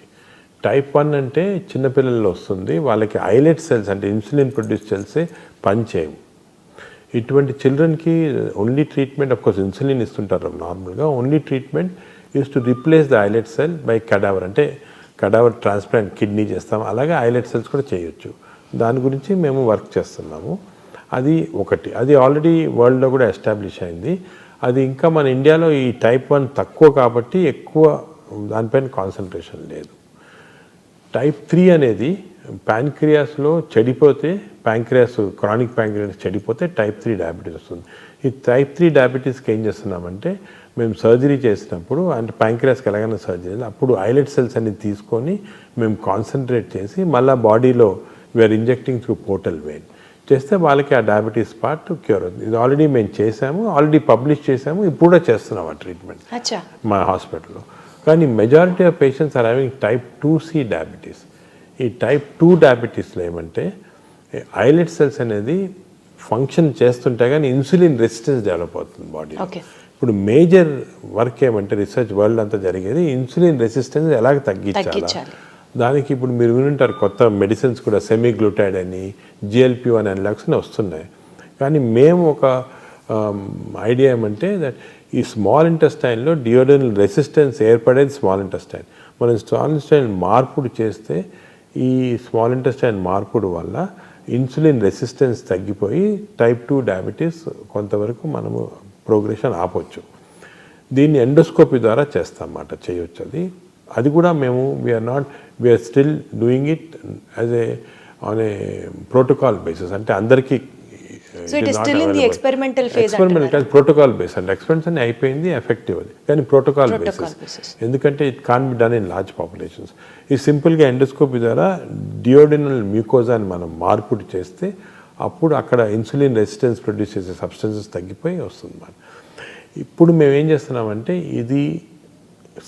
టైప్ 1 అంటే చిన్నపిల్లల్లో వస్తుంది, వాళ్ళకి ఐలెట్ సెల్స్ అంటే ఇన్సులిన్ ప్రొడ్యూస్ సెల్సే పనిచేయవు. ఇటువంటి చిల్డ్రన్కి only treatment, of course insulin ఇస్తుంటారు నార్మల్గా, only treatment is to replace the islet cell by cadaver, అంటే కడావర్ ట్రాన్స్ప్లాంట్ కిడ్నీ చేస్తాం, అలాగే ఐలెట్ సెల్స్ కూడా చేయొచ్చు. దాని గురించి మేము వర్క్ చేస్తున్నాము. అది ఒకటి, అది ఆల్రెడీ వరల్డ్లో కూడా ఎస్టాబ్లిష్ అయింది. అది ఇంకా మన ఇండియాలో ఈ టైప్ 1 తక్కువ కాబట్టి ఎక్కువ దానిపైన కాన్సన్ట్రేషన్ లేదు. టైప్ 3 అనేది ప్యాంక్రియాస్లో చెడిపోతే, క్రానిక్ ప్యాంక్రియాస్ చెడిపోతే టైప్ 3 డయాబెటీస్ వస్తుంది. ఈ టైప్ 3 డయాబెటీస్కి ఏం చేస్తున్నామంటే మేము సర్జరీ చేసినప్పుడు, అంటే ప్యాంక్రియాస్కి ఎలాగైనా సర్జరీ, అప్పుడు ఐలెట్ సెల్స్ అన్ని తీసుకొని మేము కాన్సన్ట్రేట్ చేసి మళ్ళీ బాడీలో we're injecting through portal vein చేస్తే వాళ్ళకి ఆ డయాబెటీస్ పార్ట్ క్యూర్ అవుతుంది. ఇది ఆల్రెడీ మేము చేసాము, ఆల్రెడీ పబ్లిష్ చేసాము, ఇప్పుడు కూడా చేస్తున్నాం ఆ ట్రీట్మెంట్ మా హాస్పిటల్లో. కానీ majority of patients are having type 2C diabetes. ఈ టైప్ 2 డయాబెటీస్లో ఏమంటే ఐలెట్ సెల్స్ అనేది ఫంక్షన్ చేస్తుంటే కానీ ఇన్సులిన్ రెసిస్టెన్స్ డెవలప్ అవుతుంది బాడీలో. ఇప్పుడు మేజర్ వర్క్ ఏమంటే రీసెర్చ్ వరల్డ్ అంతా జరిగేది ఇన్సులిన్ రెసిస్టెన్స్ ఎలాగ తగ్గించాలా, దానికి ఇప్పుడు మీరు వినుంటారు కొత్త మెడిసిన్స్ కూడా సెమీగ్లూటైడ్ అని GLP-1 అనలాగ్స్ అని వస్తున్నాయి. కానీ మేము ఒక ఐడియా ఏమంటే దట్ ఈ స్మాల్ ఇంటెస్టైన్లో డియోడనల్ రెసిస్టెన్స్ ఏర్పడేది స్మాల్ ఇంటెస్టైన్. మనం స్మాల్ ఇంటెస్టైన్ మార్పుడు చేస్తే ఈ స్మాల్ ఇంటెస్టైన్ మార్పుడు వల్ల ఇన్సులిన్ రెసిస్టెన్స్ తగ్గిపోయి టైప్ 2 డయాబెటీస్ కొంతవరకు మనము ప్రోగ్రెషన్ ఆపొచ్చు. దీన్ని ఎండోస్కోపీ ద్వారా చేస్తామన్నమాట, చేయొచ్చు. అది కూడా మేము we're still doing it as on a protocol basis. అంటే అందరికీ so it is still in the experimental phase. Experimental కాదు, ప్రోటోకాల్ బేస్. అంటే ఎక్స్పెరిమెంట్స్ అన్ని అయిపోయింది, ఎఫెక్టివ్ అది, కానీ ప్రోటోకాల్ బేసిస్. ఎందుకంటే it can be done in large populations. ఈ సింపుల్గా ఎండోస్కోపీ ద్వారా డియోడినల్ మ్యూకోజాని మనం మార్పుడు చేస్తే అప్పుడు అక్కడ ఇన్సులిన్ రెసిస్టెన్స్ ప్రొడ్యూస్ చేసే సబ్స్టెన్సెస్ తగ్గిపోయి వస్తుంది అన్నమాట. ఇప్పుడు మేము ఏం చేస్తున్నామంటే ఇది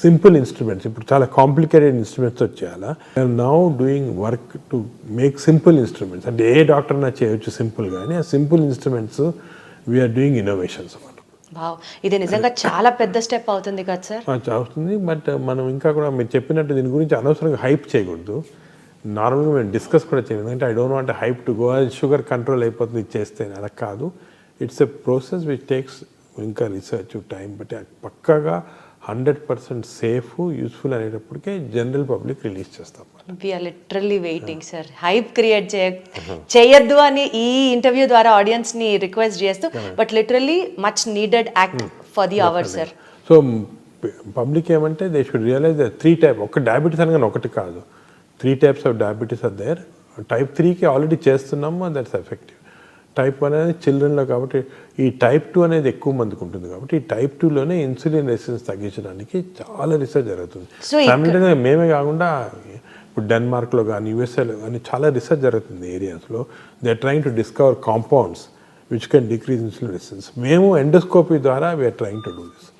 సింపుల్ ఇన్స్ట్రుమెంట్స్, ఇప్పుడు చాలా కాంప్లికేటెడ్ ఇన్స్ట్రుమెంట్స్ వచ్చేయాలా. We are now doing work to make simple instruments. అంటే ఏ డాక్టర్నా చేయొచ్చు సింపుల్, కానీ ఆ simple instruments we are doing innovations అన్నమాట. వావ్, ఇది నిజంగా చాలా పెద్ద స్టెప్ అవుతుంది కదా సార్? అవుతుంది, బట్ మనం ఇంకా కూడా మీరు చెప్పినట్టు దీని గురించి అనవసరంగా హైప్ చేయకూడదు. నార్మల్గా మేము డిస్కస్ కూడా చేయలేదు. ఎందుకంటే I don't want hype to go, sugar control అయిపోతుంది చేస్తే, అలా కాదు. It's a process which takes ఇంకా రీసెర్చ్ టైం, బట్ పక్కాగా 100% సేఫ్ యూస్ఫుల్ అనేటప్పటికే జనరల్ పబ్లిక్ రిలీజ్ చేస్తాం. We are literally waiting sir. Hype create చేయొద్దు అని ఈ ఇంటర్వ్యూ ద్వారా ఆడియన్స్ ని రిక్వెస్ట్ చేస్తూ, but literally much needed act for the hour sir. So public ఏమంటే దే షుడ్ రియలైజ్ 3 టైప్, ఒక డయాబెటీస్ అనగానే ఒకటి కాదు, 3 types of diabetes are there. Type 3కి ఆల్రెడీ చేస్తున్నాము, దట్స్ ఎఫెక్టివ్. టైప్ 1 అనేది చిల్డ్రన్లో, కాబట్టి ఈ టైప్ 2 అనేది ఎక్కువ మందికి ఉంటుంది. కాబట్టి ఈ టైప్ 2లోనే ఇన్సులిన్ రెసిస్టెన్స్ తగ్గించడానికి చాలా రీసెర్చ్ జరుగుతుంది. ఫ్యామిలీగా మేమే కాకుండా ఇప్పుడు డెన్మార్క్లో కానీ యూఎస్ఏలో కానీ చాలా రీసెర్చ్ జరుగుతుంది ఏరియాస్లో. They are trying to discover compounds which can decrease insulin resistance. మేము ఎండోస్కోపీ ద్వారా we're trying to do this.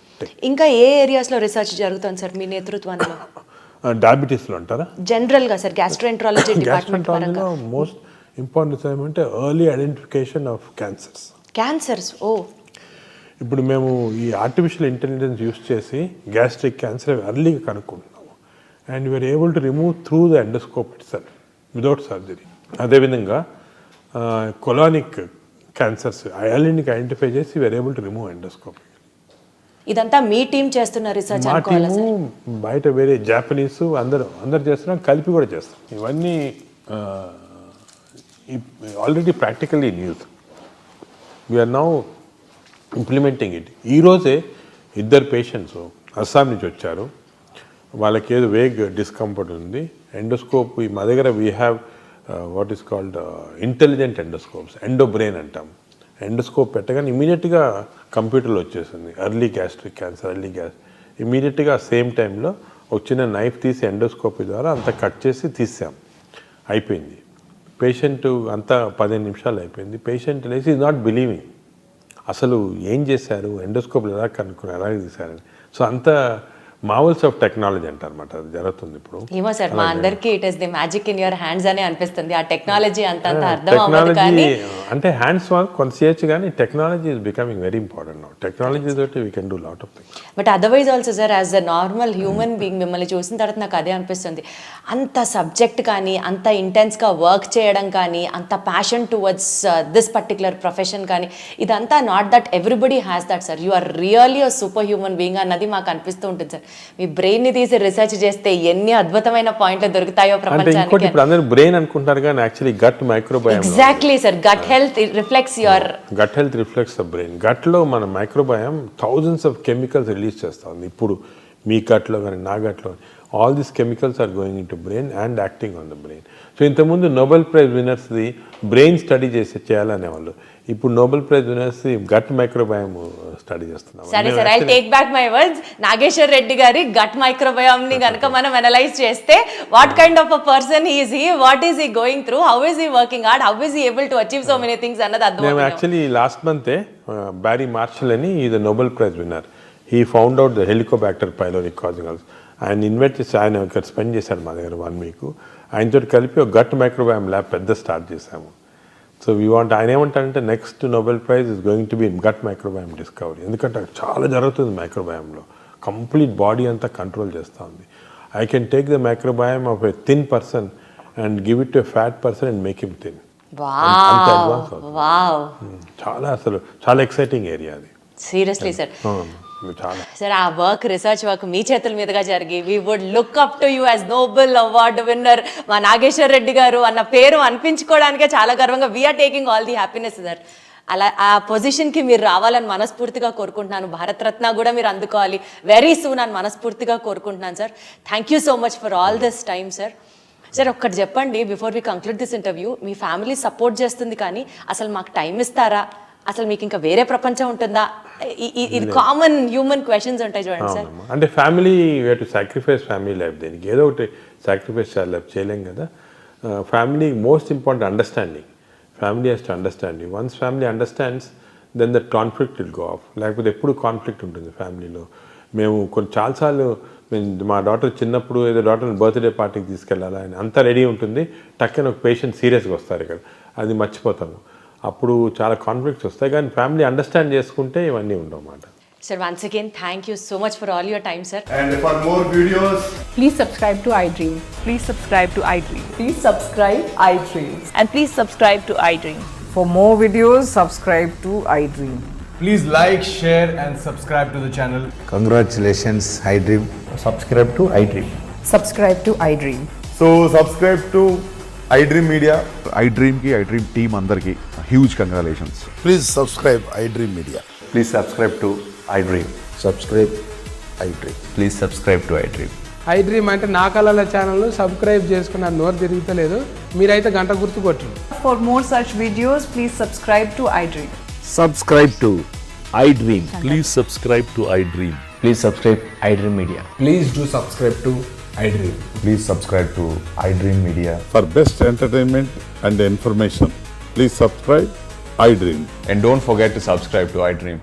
ఇంకా ఏ ఏరియాస్లో రీసెర్చ్ జరుగుతుంది సార్ మీ నేతృత్వంలో? డయాబెటీస్లో అంటారా? జనరల్గా సార్, గ్యాస్ట్రోఎంట్రాలజీ డిపార్ట్మెంట్ పరంగా మోస్ట్ ఇంపార్టెంట్ ఏమంటే ఎర్లీ ఐడెంటిఫికేషన్ ఆఫ్ క్యాన్సర్స్. ఓ, ఇప్పుడు మేము ఈ ఆర్టిఫిషియల్ ఇంటెలిజెన్స్ యూస్ చేసి గ్యాస్ట్రిక్ క్యాన్సర్ ఎర్లీగా కనుక్కుంటున్నాము. And we are able to remove through the endoscope itself without surgery. అదేవిధంగా కొలానిక్ క్యాన్సర్స్ ఎర్లీని ఐడెంటిఫై చేసి we are able to remove endoscope. ఇదంతా మీ టీం చేస్తున్న రీసెర్చ్? మా టీము బయట వేరే జాపనీస్ అందరు చేస్తున్నాం, కలిపి కూడా చేస్తాం. ఇవన్నీ already practically in use. We are now implementing it. ఈరోజే 2 పేషెంట్స్ అస్సాం నుంచి వచ్చారు. వాళ్ళకి ఏదో వేగ్ డిస్కంఫర్ట్ ఉంది. ఎండోస్కోప్ మా దగ్గర we have what is called intelligent endoscopes, endobrain అంటాం. ఎండోస్కోప్ పెట్టగానే ఇమీడియట్గా కంప్యూటర్లో వచ్చేసింది ఎర్లీ గ్యాస్ట్రిక్ క్యాన్సర్, ఇమీడియట్గా సేమ్ టైంలో ఒక చిన్న నైఫ్ తీసి ఎండోస్కోపీ ద్వారా అంతా కట్ చేసి తీసాం, అయిపోయింది. పేషెంట్ అంతా 15 నిమిషాలు అయిపోయింది. పేషెంట్ లేసి ఈజ్ నాట్ బిలీవింగ్, అసలు ఏం చేశారు, ఎండోస్కోప్లు ఎలా కనుక్కున్నారు, ఎలా తీశారని. సో అంత మార్వెల్స్ ఆఫ్ టెక్నాలజీ అంటారన్నమాట, అది జరుగుతుంది ఇప్పుడు. ఏమో సార్, మా అందరికీ it is the magic in your hands అని అనిపిస్తుంది. ఆ టెక్నాలజీ అంత అర్థం అవ్వదు, కానీ అంటే హ్యాండ్స్ కొంత చేయొచ్చు, కానీ technology is becoming very important now. Technology తోటి we can do lot of things. But otherwise also sir, as a normal human being మిమ్మల్ని చూసిన తర్వాత నాకు అదే అనిపిస్తుంది. అంత సబ్జెక్ట్ కానీ, అంత ఇంటెన్స్గా వర్క్ చేయడం కానీ, అంత passion towards this particular profession కానీ, ఇదంతా not that everybody has that sir. You are really a super human being అన్నది మాకు అనిపిస్తూ ఉంటుంది సార్. మీ బ్రెయిన్ ని తీసి రీసెర్చ్ చేస్తే ఎన్ని అద్భుతమైన పాయింట్లు దొరుకుతాయో ప్రపంచానికి. ఇప్పుడు అందరూ బ్రెయిన్ అనుకుంటారు, కానీ actually gut microbiome. Exactly sir, gut health reflects your the brain. గట్లో మన microbiome thousands of chemicals release చేస్తా ఉంది. ఇప్పుడు మీ గట్లో కానీ నా గట్లో all these chemicals are going in to brain and acting on the brain. So ఇంతకుముందు నోబెల్ ప్రైజ్ విన్నర్స్ది బ్రెయిన్ స్టడీ చేయాలనేవాళ్ళు. ఇప్పుడు Nobel prize winners gut microbiome study చేస్తున్నాం. సరే సార్, I take back my words. Nageswar Reddy గారి గట్ మైక్రోబయోమ్ ని కనుక మనం అనలైజ్ చేస్తే, what kind of a person is he, what is he going through, how is he working hard, how is he able to achieve so many things అన్నది అర్థం. మేము యాక్చువల్లీ లాస్ట్ మంతే బ్యారీ మార్షల్ అని ఈ Nobel prize winner, he found out the Helicobacter pylori causing. ఆయన ఇన్వైట్ చేసి ఆయన ఇక్కడ స్పెండ్ చేశారు మా దగ్గర 1 week. ఆయనతో కలిపి ఒక గట్ మైక్రోబయోమ్ ల్యాబ్ పెద్ద స్టార్ట్ చేశాము. సో వీ వాంట్, ఆయన ఏమంటారంటే next Nobel prize is going to be in gut microbiome discovery. ఎందుకంటే చాలా జరుగుతుంది మైక్రోబయోమ్లో, కంప్లీట్ బాడీ అంతా కంట్రోల్ చేస్తూ ఉంది. I can take the microbiome of a thin person and give it to a fat person and make him thin. అంత advance అవుతుంది. వావ్ చాలా ఎక్సైటింగ్ ఏరియా అది. Seriously sir. చాలా సార్ ఆ వర్క్ రీసెర్చ్ వర్క్ మీ చేతుల మీదుగా జరిగి we would look up to you as Nobel award winner మా నాగేశ్వర్ రెడ్డి గారు అన్న పేరు అనిపించుకోవడానికే చాలా గర్వంగా we're taking all the happiness sir. అలా ఆ పొజిషన్కి మీరు రావాలని మనస్ఫూర్తిగా కోరుకుంటున్నాను. భారతరత్న కూడా మీరు అందుకోవాలి వెరీ సూన్ అని మనస్ఫూర్తిగా కోరుకుంటున్నాను sir. Thank you so much for all this time sir. Sir ఒక్కటి చెప్పండి before we conclude this interview, మీ ఫ్యామిలీ సపోర్ట్ చేస్తుంది కానీ అసలు మాకు టైం ఇస్తారా, అసలు మీకు ఇంకా వేరే ప్రపంచం ఉంటుందా, ఇది కామన్ హ్యూమన్ క్వశ్చన్స్ ఉంటాయి చూడండి సార్. అంటే family way to sacrifice family life, దేనికి ఏదో ఒకటి సాక్రిఫైస్ చేయలేం కదా. Family most important understanding. Family has to understand you. Once family understands then that conflict will go off. లేకపోతే ఎప్పుడు కాన్ఫ్లిక్ట్ ఉంటుంది ఫ్యామిలీలో. మేము చాలాసార్లు మా డాటర్ చిన్నప్పుడు ఏదో డాటర్ బర్త్డే పార్టీకి తీసుకెళ్ళాలా అని అంతా రెడీ ఉంటుంది, టక్కన ఒక పేషెంట్ సీరియస్గా వస్తారు ఇక్కడ, అది మర్చిపోతాము. అప్పుడు చాలా కాన్ఫ్లిక్ట్స్ వస్తాయి. కానీ ఫ్యామిలీ అండర్స్టాండ్ చేసుకుంటే ఇవన్నీ ఉండవన్నమాట. Sir, once again, thank you so much for all your time, sir. And for more videos, Please subscribe to iDream. Please subscribe to iDream. Please subscribe iDream. And please subscribe to iDream. For more videos, subscribe to iDream. please like, share and subscribe to the channel. Congratulations, iDream. Subscribe to iDream. Subscribe to iDream. So subscribe to iDream Media. iDream ki iDream team అందరికి huge congratulations. Please subscribe iDream Media. Please subscribe to iDream. Subscribe iDream. Please subscribe to iDream. iDream అంటే నా కళల ఛానల్ సబ్స్క్రైబ్ చేసుకున్న నోరు తిరుగుతలేదు, మీరైతే గంట గుర్తు కొట్టు. For more such videos, please subscribe to iDream. Subscribe to iDream. Please subscribe to iDream. Please subscribe iDream Media. Please do subscribe to iDream. Please subscribe to iDream Media. For best entertainment and information, please subscribe iDream. And don't forget to subscribe to iDream.